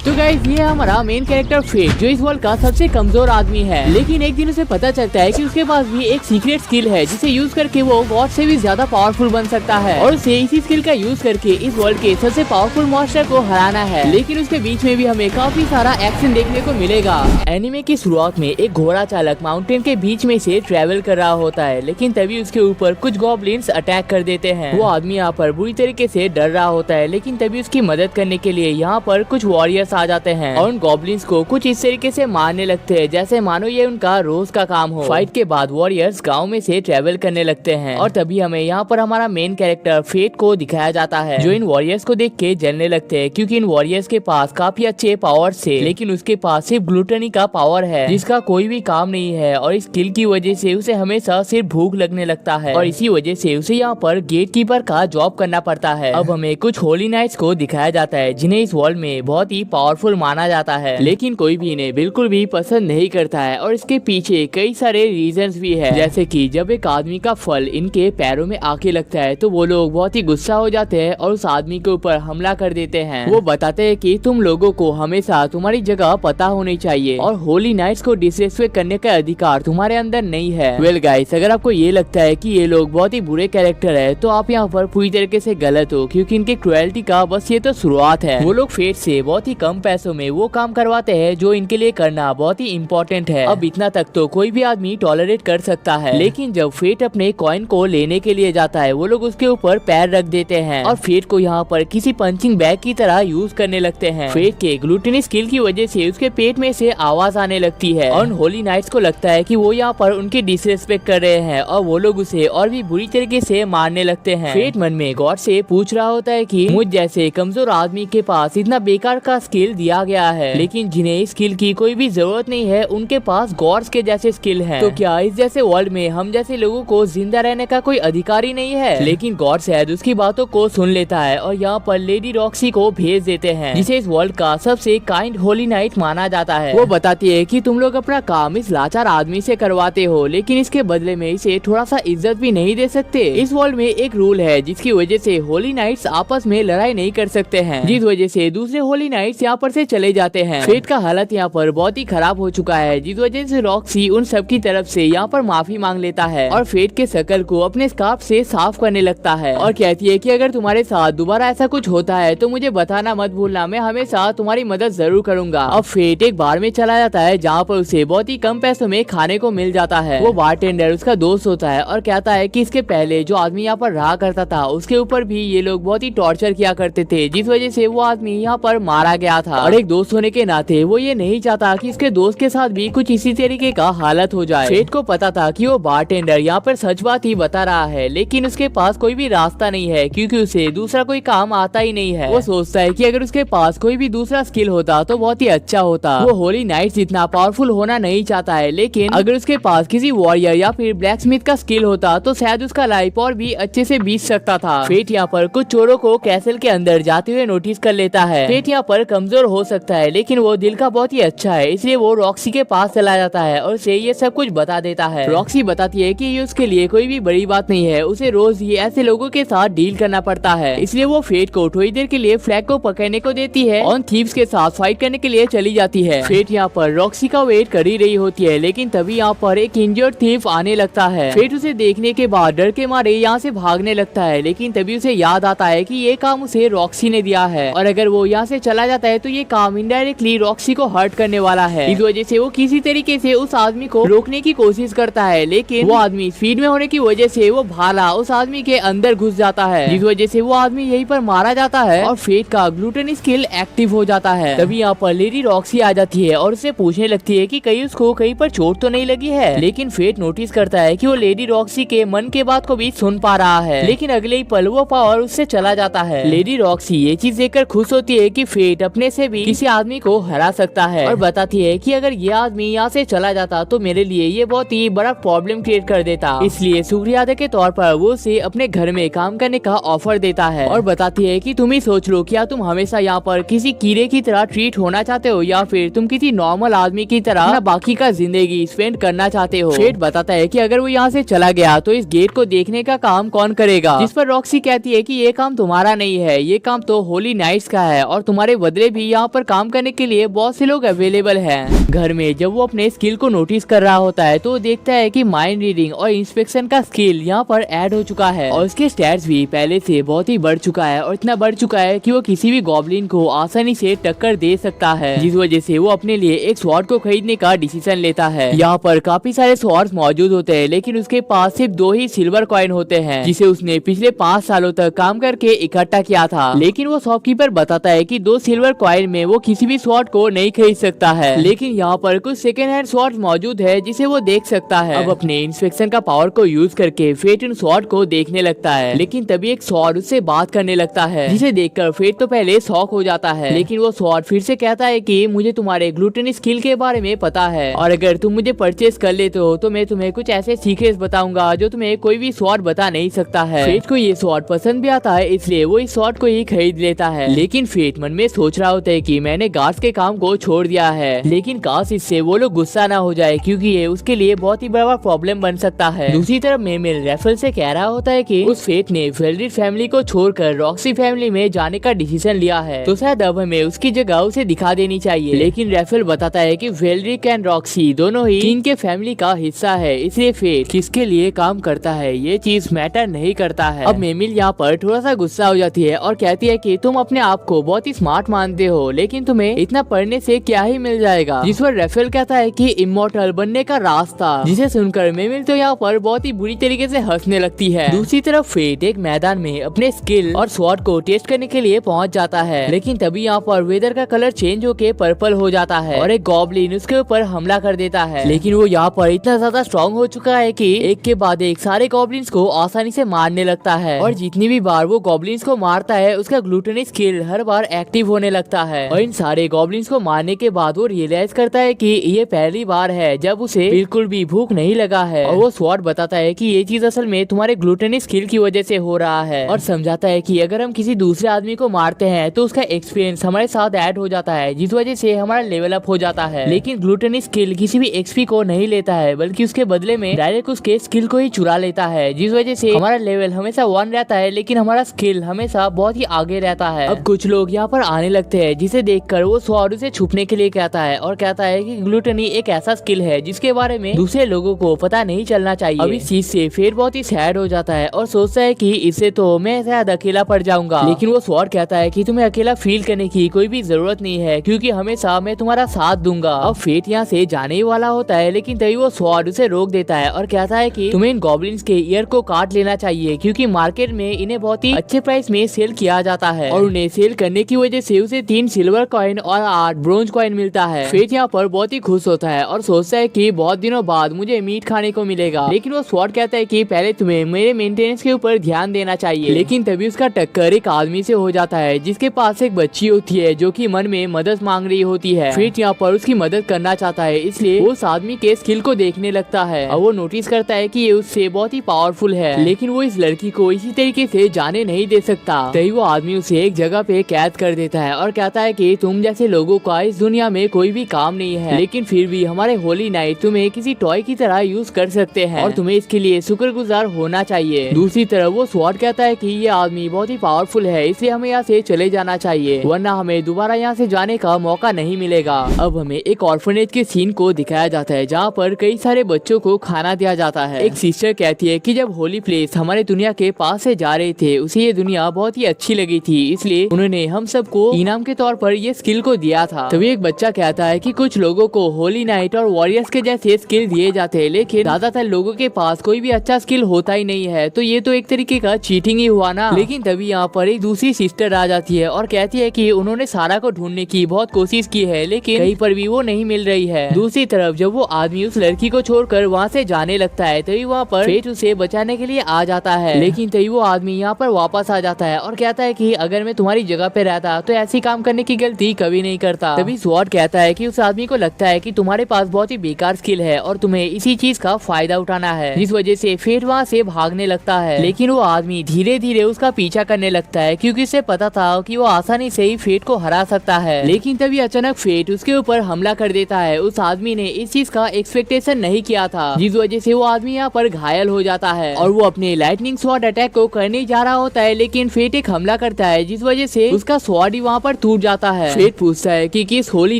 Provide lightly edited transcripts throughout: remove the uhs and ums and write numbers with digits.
तो गाइस ये हमारा मेन कैरेक्टर फेट, जो इस वर्ल्ड का सबसे कमजोर आदमी है। लेकिन एक दिन उसे पता चलता है कि उसके पास भी एक सीक्रेट स्किल है जिसे यूज करके वो गॉड से भी ज्यादा पावरफुल बन सकता है और उसे इसी स्किल का यूज करके इस वर्ल्ड के सबसे पावरफुल मॉन्स्टर को हराना है। लेकिन उसके बीच में भी हमें काफी सारा एक्शन देखने को मिलेगा। एनिमे की शुरुआत में एक घोड़ा चालक माउंटेन के बीच में से ट्रेवल कर रहा होता है, लेकिन तभी उसके ऊपर कुछ गॉब्लिन्स अटैक कर देते हैं। वो आदमी यहाँ पर बुरी तरीके से डर रहा होता है, लेकिन तभी उसकी मदद करने के लिए यहाँ पर कुछ वॉरियर्स आ जाते हैं और उन गॉब्लिन्स को कुछ इस तरीके से मारने लगते हैं जैसे मानो ये उनका रोज का काम हो। फाइट के बाद वॉरियर्स गांव में से ट्रेवल करने लगते हैं और तभी हमें यहाँ पर हमारा मेन कैरेक्टर फेट को दिखाया जाता है, जो इन वॉरियर्स को देख के जलने लगते हैं क्योंकि इन वॉरियर्स के पास काफी अच्छे पावर्स थे, लेकिन उसके पास सिर्फ ग्लूटनी का पावर है जिसका कोई भी काम नहीं है और इस स्किल की वजह से उसे हमेशा सिर्फ भूख लगने लगता है और इसी वजह से उसे यहाँ पर गेट कीपर का जॉब करना पड़ता है। अब हमें कुछ होली नाइट्स को दिखाया जाता है जिन्हें इस वर्ल्ड में बहुत ही पावरफुल माना जाता है, लेकिन कोई भी इन्हें बिल्कुल भी पसंद नहीं करता है और इसके पीछे कई सारे रीजंस भी है, जैसे कि जब एक आदमी का फल इनके पैरों में आके लगता है तो वो लोग बहुत ही गुस्सा हो जाते हैं और उस आदमी के ऊपर हमला कर देते हैं। वो बताते हैं कि तुम लोगों को हमेशा तुम्हारी जगह पता होनी चाहिए और होली नाइट्स को डिसरेस्पेक्ट करने का अधिकार तुम्हारे अंदर नहीं है। वेल गाइस, अगर आपको ये लगता है कि ये लोग बहुत ही बुरे कैरेक्टर है तो आप यहाँ पर पूरी तरीके से गलत हो, क्योंकि इनके क्रुएल्टी का बस ये तो शुरुआत है। वो लोग फेट से बहुत ही कम पैसों में वो काम करवाते हैं जो इनके लिए करना बहुत ही इम्पोर्टेंट है। अब इतना तक तो कोई भी आदमी टॉलरेट कर सकता है, लेकिन जब फेट अपने कॉइन को लेने के लिए जाता है वो लोग उसके ऊपर पैर रख देते हैं और फेट को यहाँ पर किसी पंचिंग बैग की तरह यूज करने लगते हैं। फेट के ग्लूटिनी स्किल की वजह से उसके पेट में से आवाज आने लगती है और होली नाइट्स को लगता है कि वो यहाँ पर उनकी डिसरेस्पेक्ट कर रहे हैं और वो लोग उसे और भी बुरी तरीके से मारने लगते हैं। फेट मन में गॉड से पूछ रहा होता है कि मुझ जैसे कमजोर आदमी के पास इतना बेकार का स्किल दिया गया है, लेकिन जिन्हें इस स्किल की कोई भी जरूरत नहीं है उनके पास गॉड्स के जैसे स्किल हैं। तो क्या इस जैसे वर्ल्ड में हम जैसे लोगों को जिंदा रहने का कोई अधिकार ही नहीं है? लेकिन गॉड शायद उसकी बातों को सुन लेता है और यहाँ पर लेडी रॉक्सी को भेज देते हैं, जिसे इस वर्ल्ड का सबसे काइंड होली नाइट माना जाता है। वो बताती है कि तुम लोग अपना काम इस लाचार आदमी से करवाते हो, लेकिन इसके बदले में इसे थोड़ा सा इज्जत भी नहीं दे सकते। इस वर्ल्ड में एक रूल है जिसकी वजह से होली नाइट्स आपस में लड़ाई नहीं कर सकते हैं, जिस वजह से दूसरे होली नाइट्स यहाँ पर से चले जाते हैं। फेट का हालत यहाँ पर बहुत ही खराब हो चुका है, जिस वजह से रॉक्सी उन सब की तरफ से यहाँ पर माफी मांग लेता है और फेट के शकल को अपने स्कार्फ से साफ करने लगता है और कहती है कि अगर तुम्हारे साथ दोबारा ऐसा कुछ होता है तो मुझे बताना मत भूलना, मैं हमेशा तुम्हारी मदद जरूर करूंगा। अब फेट एक बार में चला जाता है जहाँ पर उसे बहुत ही कम पैसों में खाने को मिल जाता है। वो बारटेंडर उसका दोस्त होता है और कहता है कि इसके पहले जो आदमी यहाँ पर रहा करता था उसके ऊपर भी ये लोग बहुत ही टॉर्चर किया करते थे, जिस वजह से वो आदमी यहाँ पर मारा गया था और एक दोस्त होने के नाते वो ये नहीं चाहता कि इसके दोस्त के साथ भी कुछ इसी तरीके का हालत हो जाए। फेट को पता था कि वो बारटेंडर यहाँ पर सच बात ही बता रहा है, लेकिन उसके पास कोई भी रास्ता नहीं है क्योंकि उसे दूसरा कोई काम आता ही नहीं है। वो सोचता है कि अगर उसके पास कोई भी दूसरा स्किल होता तो बहुत ही अच्छा होता। वो होली नाइट्स जितना पावरफुल होना नहीं चाहता है, लेकिन अगर उसके पास किसी वॉरियर या फिर ब्लैक स्मिथ का स्किल होता तो शायद उसका लाइफ और भी अच्छे से बीत सकता था। फेट यहाँ पर कुछ चोरों को कैसल के अंदर जाते हुए नोटिस कर लेता है। फेट यहाँ पर कमजोर हो सकता है, लेकिन वो दिल का बहुत ही अच्छा है, इसलिए वो रॉक्सी के पास चला जाता है और उसे ये सब कुछ बता देता है। रॉक्सी बताती है कि ये उसके लिए कोई भी बड़ी बात नहीं है, उसे रोज ये ऐसे लोगों के साथ डील करना पड़ता है, इसलिए वो फेट को थोड़ी देर के लिए फ्लैग को पकड़ने को देती है और थीव्स के साथ फाइट करने के लिए चली जाती है। फेट यहाँ पर रॉक्सी का वेट कर ही रही होती है, लेकिन तभी यहाँ पर एक इंजर्ड थीव आने लगता है। फेट उसे देखने के बाद डर के मारे यहाँ से भागने लगता है, लेकिन तभी उसे याद आता है कि ये काम उसे रॉक्सी ने दिया है और अगर वो यहाँ से चला जाता है तो ये काम इनडायरेक्टली रॉक्सी को हर्ट करने वाला है। इस वजह से वो किसी तरीके से उस आदमी को रोकने की कोशिश करता है, लेकिन वो आदमी स्पीड में होने की वजह से वो भाला उस आदमी के अंदर घुस जाता है, जिस वजह से वो आदमी यहीं पर मारा जाता है और फेट का ग्लूटन स्किल एक्टिव हो जाता है। तभी यहाँ पर लेडी रॉक्सी आ जाती है और उसे पूछने लगती है कि कहीं उसको कहीं पर चोट तो नहीं लगी है, लेकिन फेट नोटिस करता है कि वो लेडी रॉक्सी के मन के बात को भी सुन पा रहा है, लेकिन अगले ही पल वो पावर उससे चला जाता है। लेडी रॉक्सी ये चीज देखकर खुश होती है कि फेट अपने से भी किसी आदमी को हरा सकता है और बताती है कि अगर ये आदमी यहाँ से चला जाता तो मेरे लिए ये बहुत ही बड़ा प्रॉब्लम क्रिएट कर देता, इसलिए शुक्रिया अदा के तौर पर वो उसे अपने घर में काम करने का ऑफर देता है और बताती है कि तुम ही सोच लो, क्या तुम हमेशा यहाँ पर किसी कीड़े की तरह ट्रीट होना चाहते हो या फिर तुम किसी नॉर्मल आदमी की तरह बाकी का जिंदगी स्पेंड करना चाहते हो। फेट बताता है कि अगर वो यहाँ से चला गया तो इस गेट को देखने का काम कौन करेगा, जिस पर रॉक्सी कहती है कि ये काम तुम्हारा नहीं है, ये काम तो होली नाइट्स का है और तुम्हारे बदले भी यहाँ पर काम करने के लिए बहुत से लोग अवेलेबल हैं। घर में जब वो अपने स्किल को नोटिस कर रहा होता है तो वो देखता है कि माइंड रीडिंग और इंस्पेक्शन का स्किल यहाँ पर ऐड हो चुका है और उसके स्टैट्स भी पहले से बहुत ही बढ़ चुका है और इतना बढ़ चुका है कि वो किसी भी गॉब्लिन को आसानी से टक्कर दे सकता है, जिस वजह से वो अपने लिए एक स्वॉर्ड को खरीदने का डिसीजन लेता है। यहाँ पर काफी सारे स्वॉर्ड्स मौजूद होते हैं लेकिन उसके पास सिर्फ 2 ही सिल्वर कॉइन होते हैं जिसे उसने पिछले 5 सालों तक काम करके इकट्ठा किया था। लेकिन वो शॉपकीपर बताता है कि 2 सिल्वर कॉइन में वो किसी भी स्वॉर्ड को नहीं खरीद सकता है, लेकिन यहाँ पर कुछ सेकेंड हैंड स्वॉर्ड मौजूद है जिसे वो देख सकता है। अब अपने इंस्पेक्शन का पावर को यूज करके फेट उन स्वॉर्ड को देखने लगता है, लेकिन तभी एक स्वॉर्ड उससे बात करने लगता है जिसे देखकर फेट तो पहले शॉक हो जाता है, लेकिन वो स्वॉर्ड फिर से कहता है कि मुझे तुम्हारे ग्लूटनी स्किल के बारे में पता है और अगर तुम मुझे परचेज कर लेते हो तो मैं तुम्हें कुछ ऐसे सीक्रेट्स बताऊंगा जो तुम्हें कोई भी स्वॉर्ड बता नहीं सकता है। फेट को ये स्वॉर्ड पसंद भी आता है इसलिए वो इस स्वॉर्ड को ही खरीद लेता है, लेकिन फेट मन में सोच रहा होता है कि मैंने गार्ड्स के काम को छोड़ दिया है, लेकिन काश इससे वो लोग गुस्सा ना हो जाए क्योंकि ये उसके लिए बहुत ही बड़ा प्रॉब्लम बन सकता है। दूसरी तरफ मेमिल रैफल से कह रहा होता है कि उस फेट ने वेल्ड्रिट फैमिली को छोड़कर रॉक्सी फैमिली में जाने का डिसीजन लिया है तो शायद अब हमें उसकी जगह उसे दिखा देनी चाहिए, लेकिन रैफल बताता है कि वेल्ड्रिक एंड रॉक्सी दोनों ही किंग के फैमिली का हिस्सा है, इसलिए फेट किसके लिए काम करता है ये चीज मैटर नहीं करता है। अब मेमिल यहाँ पर थोड़ा सा गुस्सा हो जाती है और कहती है कि तुम अपने आप को बहुत ही स्मार्ट मानते हो लेकिन तुम्हें इतना पढ़ने से क्या ही मिल जाएगा, जिस पर रैफल कहता है कि इमॉर्टल बनने का रास्ता, जिसे सुनकर मेमिल तो यहाँ पर बहुत ही बुरी तरीके से हंसने लगती है। दूसरी तरफ फेट एक मैदान में अपने स्किल और स्वॉर्ड को टेस्ट करने के लिए पहुंच जाता है, लेकिन तभी यहाँ पर वेदर का कलर चेंज होके पर्पल हो जाता है और एक गॉब्लिन उसके ऊपर हमला कर देता है, लेकिन वो यहाँ पर इतना ज्यादा स्ट्रॉन्ग हो चुका है कि एक के बाद एक सारे गॉब्लिन्स को आसानी से मारने लगता है और जितनी भी बार वो गॉब्लिन्स को मारता है उसका ग्लूटनी स्किल हर बार एक्टिव होने लगता है और इन सारे गॉब्लिन्स को मारने के बाद वो रियलाइज करता है कि ये पहली बार है जब उसे बिल्कुल भी भूख नहीं लगा है और वो स्वॉर्ड बताता है कि ये चीज असल में तुम्हारे ग्लूटनी स्किल की वजह से हो रहा है और समझाता है कि अगर हम किसी दूसरे आदमी को मारते हैं तो उसका एक्सपीरियंस हमारे साथ ऐड हो जाता है जिस वजह से हमारा लेवल अप हो जाता है, लेकिन ग्लूटनी स्किल किसी भी एक्सपी को नहीं लेता है बल्कि उसके बदले में डायरेक्ट उसके स्किल को ही चुरा लेता है, जिस वजह से हमारा लेवल हमेशा 1 रहता है लेकिन हमारा स्किल हमेशा बहुत ही आगे रहता है। अब कुछ लोग यहाँ पर आने लगते हैं जिसे देखकर वो स्वॉर्ड उसे छुपने के लिए कहता है और कहता है कि ग्लूटनी एक ऐसा स्किल है जिसके बारे में दूसरे लोगों को पता नहीं चलना चाहिए। अब इस चीज से फेट बहुत ही सैड हो जाता है और सोचता है कि इससे तो मैं शायद अकेला पड़ जाऊंगा, लेकिन वो स्वॉर्ड कहता है कि तुम्हें अकेला फील करने की कोई भी जरूरत नहीं है क्योंकि हमेशा मैं तुम्हारा साथ दूंगा। अब फेट यहाँ से जाने ही वाला होता है लेकिन तभी वो स्वॉर्ड उसे रोक देता है और कहता है कि तुम्हें इन गॉब्लिन्स के ईयर को काट लेना चाहिए क्योंकि मार्केट में इन्हें बहुत ही अच्छे प्राइस में सेल किया जाता है और उन्हें सेल करने की वजह से उसे 3 सिल्वर कॉइन और 8 ब्रोंज कॉइन मिलता है। फेट यहाँ पर बहुत ही खुश होता है और सोचता है कि बहुत दिनों बाद मुझे मीट खाने को मिलेगा, लेकिन वो स्वॉर्ड कहता है कि पहले तुम्हें मेरे मेंटेनेंस के ऊपर ध्यान देना चाहिए, लेकिन तभी उसका टक्कर एक आदमी से हो जाता है जिसके पास एक बच्ची होती है जो कि मन में मदद मांग रही होती है। फेट यहाँ पर उसकी मदद करना चाहता है इसलिए वो उस आदमी के स्किल को देखने लगता है और वो नोटिस करता है कि ये उससे बहुत ही पावरफुल है, लेकिन वो इस लड़की को इसी तरीके से जाने नहीं दे सकता। तभी वो आदमी उसे एक जगह पे कैद कर देता है और कहता है कि तुम जैसे लोगों का इस दुनिया में कोई भी काम नहीं है, लेकिन फिर भी हमारे होली नाइट तुम्हें किसी टॉय की तरह यूज कर सकते हैं और तुम्हें इसके लिए शुक्रगुजार होना चाहिए। दूसरी तरफ वो स्वॉर्ड कहता है कि ये आदमी बहुत ही पावरफुल है इसलिए हमें यहाँ से चले जाना चाहिए वरना हमें दोबारा यहाँ से जाने का मौका नहीं मिलेगा। अब हमें एक ऑर्फनेज के सीन को दिखाया जाता है जहाँ पर कई सारे बच्चों को खाना दिया जाता है। एक सिस्टर कहती है कि जब होली प्लेस हमारे दुनिया के पास से जा रहे थे उसे ये दुनिया बहुत ही अच्छी लगी थी इसलिए उन्होंने हम सबको इनाम के तौर पर ये स्किल को दिया था। तभी एक बच्चा कहता है कि कुछ लोगों को होली नाइट और वॉरियर्स के जैसे स्किल दिए जाते हैं लेकिन ज्यादातर लोगों के पास कोई भी अच्छा स्किल होता ही नहीं है, तो ये तो एक तरीके का चीटिंग ही हुआ ना। लेकिन तभी यहाँ पर एक दूसरी सिस्टर आ जाती है और कहती है कि उन्होंने सारा को ढूंढने की बहुत कोशिश की है लेकिन कहीं पर भी वो नहीं मिल रही है। दूसरी तरफ जब वो आदमी उस लड़की को छोड़कर वहाँ से जाने लगता है तभी वहाँ पर फेट उसे बचाने के लिए आ जाता है, लेकिन तभी वो आदमी यहाँ पर वापस आ जाता है और कहता है कि अगर मैं तुम्हारी जगह पे रहता तो ऐसी काम करने की गलती कभी नहीं करता। तभी स्वॉर्ड कहता है कि उस आदमी को लगता है कि तुम्हारे पास बहुत ही बेकार स्किल है और तुम्हें इसी चीज का फायदा उठाना है, जिस वजह से फेट वहाँ से भागने लगता है। लेकिन वो आदमी धीरे धीरे उसका पीछा करने लगता है क्योंकि उसे पता था कि वो आसानी से ही फेट को हरा सकता है। लेकिन तभी अचानक फेट उसके ऊपर हमला कर देता है। उस आदमी ने इस चीज का एक्सपेक्टेशन नहीं किया था, जिस वजह से वो आदमी यहाँ पर घायल हो जाता है और वो अपने लाइटनिंग स्वॉर्ड अटैक को करने जा रहा होता है लेकिन फेट एक हमला करता है जिस वजह से उसका स्वॉर्ड ही वहाँ पर टूट जाता है। फेट पूछता है कि किस होली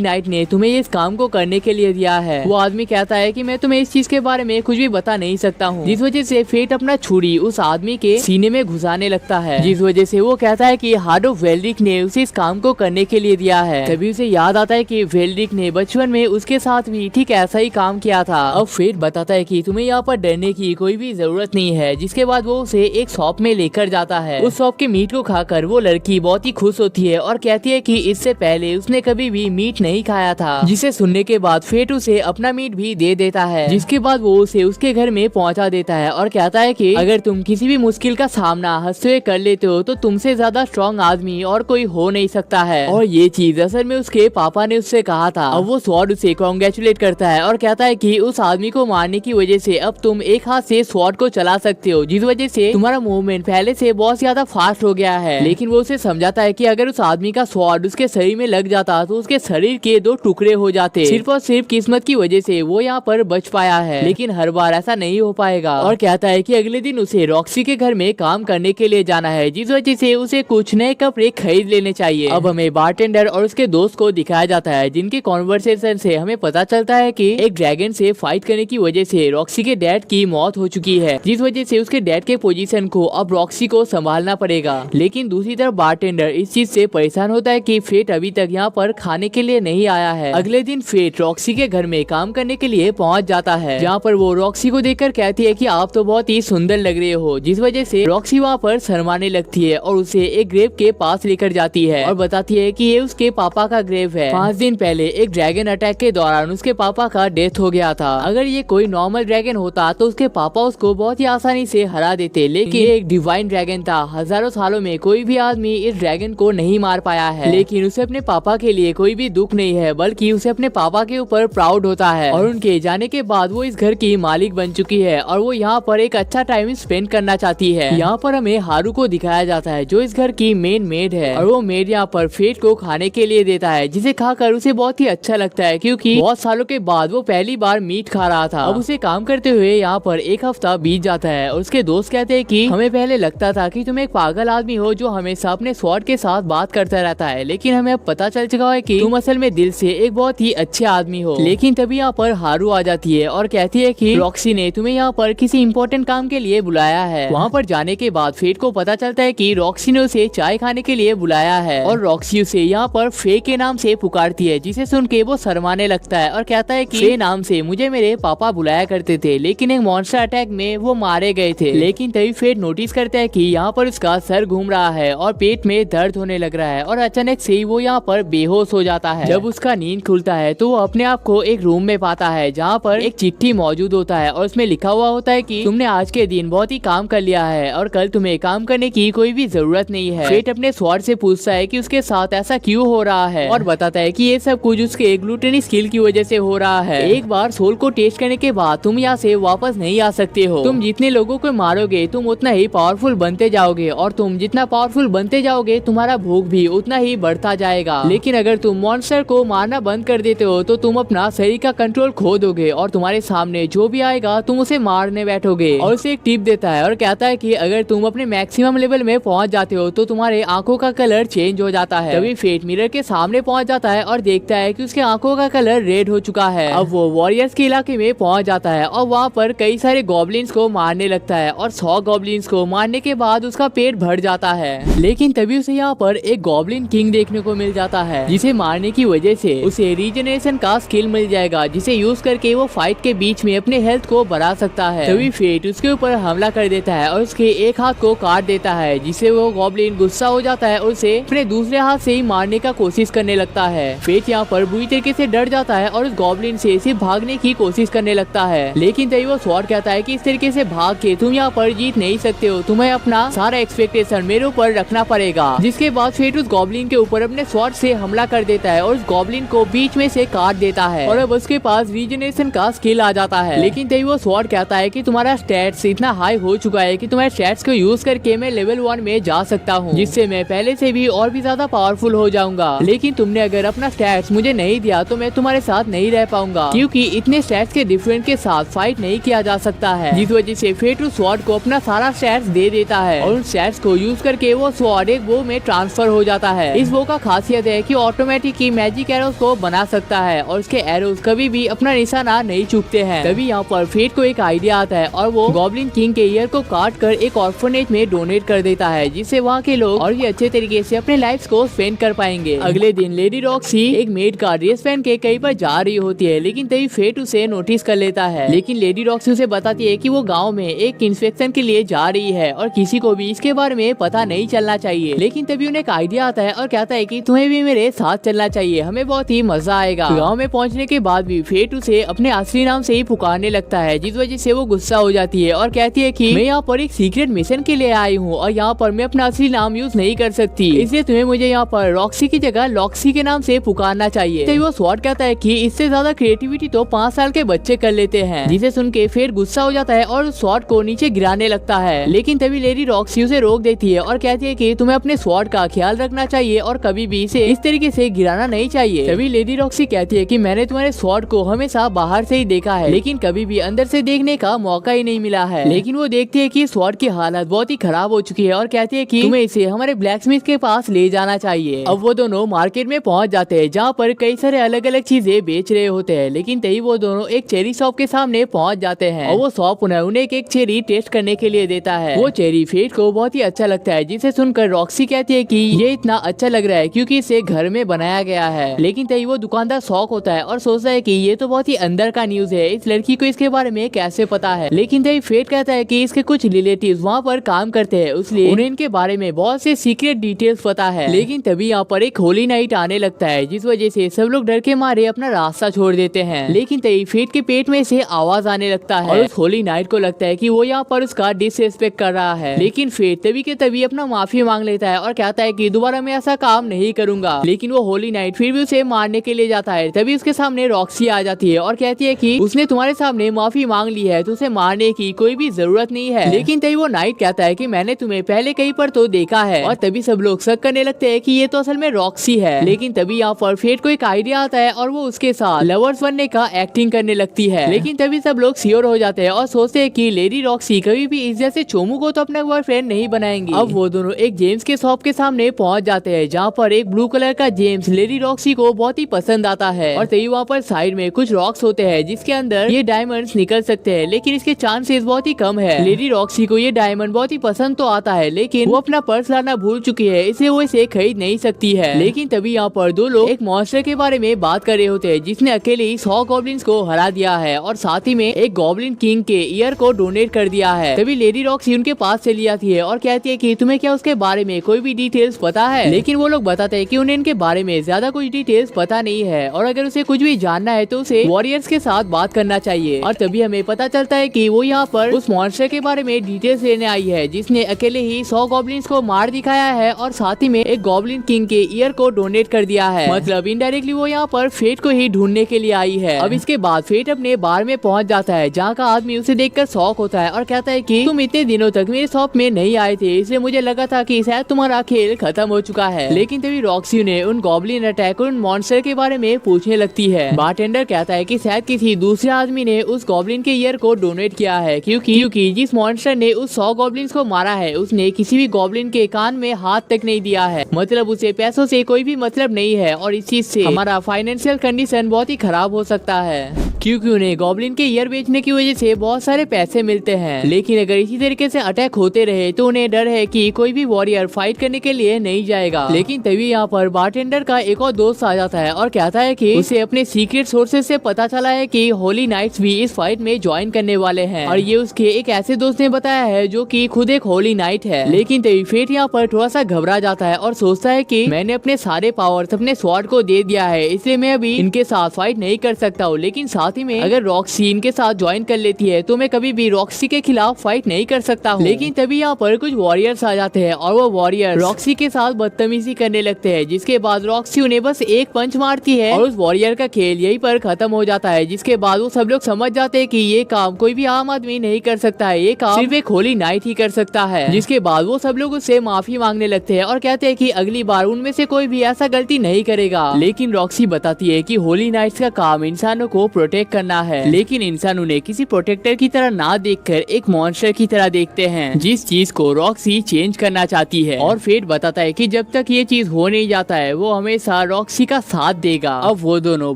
नाइट ने तुम्हें इस काम को करने के लिए दिया है। वो आदमी कहता है कि मैं तुम्हें इस चीज के बारे में कुछ भी बता नहीं सकता हूँ। जिस वजह से फेट अपना छुरी उस आदमी के सीने में घुसाने लगता है, जिस वजह से वो कहता है कि हार्ड ऑफ वेल्ड्रिक ने उसे इस काम को करने के लिए दिया है। तभी उसे याद आता है कि वेल्ड्रिक ने बचपन में उसके साथ भी ठीक ऐसा ही काम किया था। अब फेट बताता है कि तुम्हें यहाँ पर डरने की कोई भी जरूरत नहीं है। जिसके बाद वो उसे एक शॉप में लेकर जाता है। उस शॉप के मीट को खाकर वो लड़की बहुत ही खुश होती है और कहती है कि इससे पहले उसने कभी भी मीट नहीं खाया था। जिसे सुनने के बाद फेट उसे अपना मीट भी दे देता है। जिसके बाद वो उसे उसके घर में पहुंचा देता है और कहता है कि अगर तुम किसी भी मुश्किल का सामना हंसते हुए कर लेते हो तो तुमसे ज्यादा स्ट्रॉन्ग आदमी और कोई हो नहीं सकता है। और ये चीज असल में उसके पापा ने उससे कहा था। अब वो स्वॉर्ड उसे कॉन्ग्रेचुलेट करता है और कहता है कि उस आदमी को मारने की वजह से अब तुम एक हाथ से स्वॉर्ड को चला सकते हो, जिस वजह से तुम्हारा मूवमेंट पहले से बहुत ज्यादा फास्ट हो गया है। लेकिन वो उसे समझाता है कि अगर उस आदमी का स्वॉर्ड उसके शरीर में लग जाता तो उसके शरीर के 2 टुकड़े हो जाते। सिर्फ और सिर्फ किस्मत की वजह से वो यहाँ पर बच पाया है, लेकिन हर बार ऐसा नहीं हो पाएगा। और कहता है कि अगले दिन उसे रॉक्सी के घर में काम करने के लिए जाना है, जिस वजह से उसे कुछ नए कपड़े खरीद लेने चाहिए। अब हमें बारटेंडर और उसके दोस्त को दिखाया जाता है, जिनके कॉन्वर्सेशन से हमें पता चलता है कि एक ड्रैगन से फाइट करने की वजह से रॉक्सी के डैड की मौत हो चुकी है, जिस वजह से उसके डैड के पोजीशन को अब रॉक्सी को संभालना पड़ेगा। लेकिन दूसरी तरफ बारटेंडर इस चीज से परेशान होता है कि फेट अभी तक यहाँ पर खाने के लिए नहीं आया है। अगले दिन फेट रॉक्सी के घर में काम करने के लिए पहुँच जाता है, जहाँ पर वो रॉक्सी को देखकर कहती है कि आप तो बहुत ही सुंदर लग रहे हो, जिस वजह से रॉक्सी वहाँ पर शर्माने लगती है और उसे एक ग्रेव के पास लेकर जाती है और बताती है कि ये उसके पापा का ग्रेव है। 5 दिन पहले एक ड्रैगन अटैक के दौरान उसके पापा का डेथ हो गया था। अगर ये कोई नॉर्मल ड्रैगन होता तो उसके पापा उसको बहुत ही आसानी से हरा देते, लेकिन ये एक डिवाइन ड्रैगन था। हजारों सालों में कोई भी आदमी इस ड्रैगन को नहीं मार पाया है। लेकिन उसे अपने पापा के लिए कोई भी दुख नहीं है, बल्कि उसे अपने पापा के ऊपर प्राउड होता है। और उनके जाने के बाद वो इस घर की मालिक बन चुकी है और वो यहाँ पर एक अच्छा टाइम स्पेंड करना चाहती है। यहाँ पर हमें हारू को दिखाया जाता है, जो इस घर की मेन मेड है, और वो मेड यहाँ पर फेट को खाने के लिए देता है, जिसे खाकर उसे बहुत ही अच्छा लगता है, क्योंकि बहुत सालों के बाद वो पहली बार मीट खा रहा था। अब उसे काम करते हुए यहाँ पर 1 हफ्ता बीत जाता है और उसके दोस्त कहते हैं कि हमें पहले लगता था कि तुम एक पागल आदमी हो जो हमेशा अपने स्वॉर्ड के साथ बात करता रहता है, लेकिन हमें अब पता चल चुका है कि तुम असल में दिल से एक बहुत ही अच्छे आदमी हो। लेकिन तभी यहाँ पर हारू आ जाती है और कहती है कि रॉक्सी ने तुम्हें यहाँ पर किसी इम्पोर्टेंट काम के लिए बुलाया है। वहाँ पर जाने के बाद फेट को पता चलता है कि रॉक्सी ने उसे चाय खाने के लिए बुलाया है और रॉक्सी उसे यहाँ पर फे के नाम से पुकारती है, जिसे सुन के वो शर्माने लगता है और कहता है कि फे नाम से मुझे मेरे पापा बुलाया करते थे, लेकिन एक मॉन्स्टर अटैक में वो मारे गए थे। लेकिन तभी फेट नोटिस करता है कि यहाँ पर उसका सर घूम रहा है और पेट में दर्द होने लग रहा है और अचानक से ही वो यहाँ पर बेहोश हो जाता है। जब उसका नींद खुलता है तो वो अपने आप को एक रूम में पाता है, जहाँ पर एक चिट्ठी मौजूद होता है और उसमें लिखा हुआ होता है कि तुमने आज के दिन बहुत ही काम कर लिया है और कल तुम्हें काम करने की कोई भी जरूरत नहीं है। फेट अपने स्वॉर्ड से पूछता है कि उसके साथ ऐसा क्यों हो रहा है और बताता है कि ये सब कुछ उसके ग्लूटेनी स्किल की वजह से हो रहा है। एक बार सोल को टेस्ट करने के बाद तुम यहाँ से वापस नहीं आ सकते हो। तुम जितने लोगों को मारोगे तुम उतना ही पावरफुल बनते जाओगे और तुम जितना पावरफुल बनते जाओगे तुम्हारा भूख भी उतना ही बढ़ता जाएगा। लेकिन अगर तुम मॉन्स्टर को मारना बंद कर देते हो तो तुम अपना शरीर का कंट्रोल खो दोगे और तुम्हारे सामने जो भी आएगा तुम उसे मारने बैठोगे। और उसे एक टिप देता है और कहता है कि अगर तुम अपने मैक्सिमम लेवल में पहुंच जाते हो तो तुम्हारे आंखों का कलर चेंज हो जाता है। तभी फेट मिरर के सामने पहुंच जाता है और देखता है कि उसके आंखों का कलर रेड हो चुका है। अब वो वॉरियर्स के इलाके में पहुंच जाता है और वहाँ पर कई सारे गॉब्लिन्स को मारने लगता है और 100 गॉब्लिन्स को मारने के बाद उसका पेट भर जाता है। लेकिन तभी उसे यहाँ पर एक गॉब्लिन किंग देखने को मिल जाता है, जिसे मारने की वजह से उसे रीजनरेशन का स्किल मिल जाएगा, जिसे यूज करके वो फाइट के बीच में अपने हेल्थ को बढ़ा सकता है। तभी फेट उसके ऊपर हमला कर देता है और उसके एक हाथ को काट देता है, जिससे वो गॉब्लिन गुस्सा हो जाता है और उसे अपने दूसरे हाथ से ही मारने का कोशिश करने लगता है। फेट यहाँ पर बुरी तरीके से डर जाता है और उस गॉब्लिन से सिर्फ भागने की कोशिश करने लगता है। लेकिन तभी वो स्वॉर्ड कहता है कि इस तरीके से भाग के तुम यहाँ पर जीत नहीं सकते हो, तुम्हें अपना सारा एक्सपेक्टेशन मेरे ऊपर रखना पड़ेगा। जिसके बाद फेट उस गॉब्लिन के ऊपर अपने स्वॉर्ड से हमला कर देता है और उस गॉब्लिन को बीच में से काट देता है और अब उसके पास रीजनरेशन का स्किल आ जाता है। लेकिन तभी वो स्वॉर्ड कहता है कि तुम्हारा स्टैट्स इतना हाई हो चुका है कि तुम्हारे स्टैट्स को यूज करके मैं लेवल 1 में जा सकता हूँ, जिससे मैं पहले से भी और भी ज्यादा पावरफुल हो जाऊंगा। लेकिन तुमने अगर अपना स्टैट्स मुझे नहीं दिया तो मैं तुम्हारे साथ नहीं रह पाऊंगा, क्योंकि इतने स्टैट्स के डिफरेंट के साथ फाइट नहीं किया जा सकता है। जिस वजह से फेट उस स्वॉर्ड को अपना सारा स्टैट्स दे देता है और उन स्टैट्स को यूज करके वो स्वॉर्ड एक वो में ट्रांसफर हो जाता है। इस बो का खासियत है कि ऑटोमेटिक ही मैजिक एरोस को बना सकता है और उसके एरोस कभी भी अपना निशाना नहीं चूकते हैं। तभी यहाँ पर फेट को एक आइडिया आता है और वो गॉब्लिन किंग के ईयर को काट कर एक ऑर्फनेज में डोनेट कर देता है, जिससे वहाँ के लोग और भी अच्छे तरीके से अपने लाइफ को स्पेंड कर पाएंगे। अगले दिन लेडी रॉक्सी एक मेड का ड्रेस पहन के कहीं पर जा रही होती है, लेकिन तभी फेट उसे नोटिस कर लेता है। लेकिन लेडी रॉक्सी उसे बताती है कि वो गांव में एक इंस्पेक्शन के लिए जा रही है और किसी को भी इसके बारे में पता नहीं चलना चाहिए। लेकिन तभी उन्हें एक आइडिया आता है और कहता है कि तुम्हें भी मेरे साथ चलना चाहिए, हमें बहुत ही मजा आएगा। गाँव में पहुँचने के बाद भी फेट उसे अपने असली नाम से ही पुकारने लगता है, जिस वजह से वो गुस्सा हो जाती है और कहती है कि मैं यहाँ पर एक सीक्रेट मिशन के लिए आई हूँ और यहाँ पर मैं अपना असली नाम यूज नहीं कर सकती, इसलिए तुम्हें मुझे यहाँ पर रॉक्सी की जगह लॉक्सी के नाम से पुकारना चाहिए। तो वो स्वॉर्ड कहता है कि इससे ज्यादा क्रिएटिविटी तो 5 साल के बच्चे कर लेते हैं, जिसे सुन के फिर गुस्सा हो जाता है और स्वॉर्ड को नीचे गिराने लगता है। लेकिन तभी लेडी रॉक्सी उसे रोक देती है और कहती है कि तुम्हें अपने स्वॉर्ड का ख्याल रखना चाहिए और कभी भी इसे इस तरीके से गिराना नहीं चाहिए। तभी लेडी रॉक्सी कहती है कि मैंने तुम्हारे स्वॉर्ड को हमेशा बाहर से ही देखा है, लेकिन कभी भी अंदर से देखने का मौका ही नहीं मिला है। लेकिन वो देखती है कि स्वॉर्ड की हालत बहुत ही खराब हो चुकी है और कहती है कि तुम्हें इसे हमारे ब्लैकस्मिथ के पास ले जाना चाहिए। अब वो दोनों मार्केट में पहुंच जाते हैं, जहाँ पर कई सारे अलग अलग चीजें बेच रहे होते हैं। लेकिन तभी वो दोनों एक चेरी शॉप के सामने पहुंच जाते हैं और वो शॉप उन्हें एक चेरी टेस्ट करने के लिए देता है। वो चेरी फेट को बहुत ही अच्छा लगता है, जिसे सुनकर रॉक्सी कहती है कि ये इतना अच्छा लग रहा है क्योंकि इसे घर में बनाया गया है। लेकिन तभी वो दुकानदार शॉक होता है और सोचता है कि ये तो बहुत ही अंदर का न्यूज है, इस लड़की को इसके बारे में कैसे पता है। लेकिन तभी फेट कहता है कि इसके कुछ रिलेटिव्स वहाँ पर काम करते हैं, इसलिए उन्हें इनके बारे में बहुत से सीक्रेट डिटेल्स पता है। लेकिन तभी यहाँ पर एक होली नाइट आने लगता है, जिस वजह से सब लोग डर के मारे अपना रास्ता छोड़ देते हैं। लेकिन तभी फेट के पेट में से आवाज आने लगता है और उस होली नाइट को लगता है कि वो यहाँ पर उसका डिसरिस्पेक्ट कर रहा है। लेकिन फेट तभी के तभी अपना माफी मांग लेता है और कहता है कि दोबारा मैं ऐसा काम नहीं करूंगा। लेकिन वो होली नाइट फिर भी उसे मारने के लिए जाता है। तभी उसके सामने रॉक्सी आ जाती है और कहती है कि उसने तुम्हारे सामने माफी मांग ली है तो उसे मारने की कोई भी जरूरत नहीं है। लेकिन तभी वो नाइट कहता है कि मैंने तुम्हें पहले कहीं पर तो देखा है और तभी सब लोग शक करने लगते हैं कि ये तो असल में रॉक्सी है। लेकिन तभी यहाँ पर फेट को एक आइडिया आता है और वो उसके साथ लवर्स बनने का एक्टिंग करने लगती है। लेकिन तभी सब लोग श्योर हो जाते हैं और सोचते हैं कि लेडी रॉक्सी कभी भी इस जैसे चोमू को तो अपना बॉयफ्रेंड नहीं बनाएंगी। अब वो दोनों एक जेम्स के शॉप के सामने पहुंच जाते हैं, जहाँ पर एक ब्लू कलर का जेम्स लेडी रॉक्सी को बहुत ही पसंद आता है और तभी वहाँ पर साइड में कुछ रॉक्स होते हैं जिसके अंदर ये डायमंड्स निकल सकते हैं, लेकिन इसके चांसेस बहुत ही कम है। लेडी रॉक्सी को ये डायमंड बहुत ही पसंद तो आता है, लेकिन वो अपना पर्स लाना भूल चुकी है, इसलिए वो इसे खरीद नहीं सकती है। लेकिन तभी यहाँ पर दो लोग एक मॉन्स्टर के बारे में बात कर रहे होते हैं, जिसने अकेले ही 100 गॉब्लिन्स को हरा दिया है और साथ ही में एक गॉब्लिन किंग के ईयर को डोनेट कर दिया है। तभी लेडी रॉक्सी उनके पास चली जाती है और कहती है कि तुम्हें क्या उसके बारे में कोई भी डिटेल्स पता है। लेकिन वो लोग बताते हैं कि उन्हें इनके बारे में ज्यादा कुछ डिटेल्स पता नहीं है और अगर उसे कुछ भी जानना है तो उसे वॉरियर्स के साथ बात करना चाहिए। और तभी हमें पता चलता है कि वो यहाँ पर उस मॉन्स्टर के बारे में डिटेल्स लेने आई है, जिसने अकेले ही 100 गॉब्लिन्स को मार दिखाया है और साथ ही में एक गॉब्लिन किंग के ईयर को डोनेट कर दिया है। मतलब इनडायरेक्टली वो यहाँ पर फेट को ही ढूंढने के लिए आई है। अब इसके बाद फेट अपने बार में पहुंच जाता है, जहाँ का आदमी उसे देखकर शॉक होता है और कहता है कि तुम इतने दिनों तक मेरे शॉप में नहीं आए थे, इसलिए मुझे लगा था कि शायद तुम्हारा खेल खत्म हो चुका है। लेकिन तभी रॉक्सी ने उन गॉब्लिन अटैक और उन मॉन्स्टर के बारे में पूछने लगती है। बारटेंडर कहता है कि शायद किसी दूसरे आदमी ने उस गॉब्लिन के ईयर को डोनेट किया है, क्योंकि जिस मॉन्स्टर ने उस 100 गॉब्लिन्स को मारा है उसने किसी भी गॉब्लिन के कान में हाथ तक नहीं दिया है। मतलब उसे पैसों से कोई भी मतलब नहीं है और इस चीज से हमारा फाइनेंशियल कंडीशन बहुत ही खराब हो सकता है, क्योंकि उन्हें गॉब्लिन के ईयर बेचने की वजह से बहुत सारे पैसे मिलते हैं। लेकिन अगर इसी तरीके से अटैक होते रहे तो उन्हें डर है कि कोई भी वॉरियर फाइट करने के लिए नहीं जाएगा। लेकिन तभी यहाँ पर बारटेंडर का एक और दोस्त आ जाता है और कहता है कि उसे अपने सीक्रेट सोर्सेज से पता चला है कि होली नाइट्स भी इस फाइट में ज्वाइन करने वाले हैं और ये उसके एक ऐसे दोस्त ने बताया है जो कि खुद एक होली नाइट है। लेकिन तभी फेट यहाँ पर थोड़ा सा घबरा जाता है और सोचता है कि मैंने अपने सारे पावर्स अपने स्वॉर्ड को दे दिया है, इसलिए मैं अभी इनके साथ फाइट नहीं कर सकता हूँ। लेकिन साथ ही में अगर रॉक्सी इनके साथ ज्वाइन कर लेती है तो मैं कभी भी रॉक्सी के खिलाफ फाइट नहीं कर सकता हूँ। लेकिन तभी यहाँ पर कुछ वॉरियर्स आ जाते हैं और वो वॉरियर रॉक्सी के साथ बदतमीजी करने लगते हैं, जिसके बाद रॉक्सी उन्हें बस एक पंच मारती है और उस वॉरियर का खेल यहीं पर खत्म हो जाता है। जिसके बाद वो सब लोग समझ जाते हैं कि ये काम कोई भी आम आदमी नहीं कर सकता है, ये काम सिर्फ एक होली नाइट ही कर सकता है। जिसके बाद वो सब लोग उससे माफी मांगने लगते हैं और कहते हैं कि अगली बार उनमें से कोई भी ऐसा गलती नहीं करेगा। लेकिन रॉक्सी बताती है कि होली नाइट्स का काम इंसानों को प्रोटेक्ट प्रोटेक्ट करना है, लेकिन इंसान उन्हें किसी प्रोटेक्टर की तरह ना देखकर एक मॉन्स्टर की तरह देखते हैं, जिस चीज को रॉक्सी चेंज करना चाहती है। और फेट बताता है कि जब तक ये चीज हो नहीं जाता है वो हमेशा रॉक्सी का साथ देगा। अब वो दोनों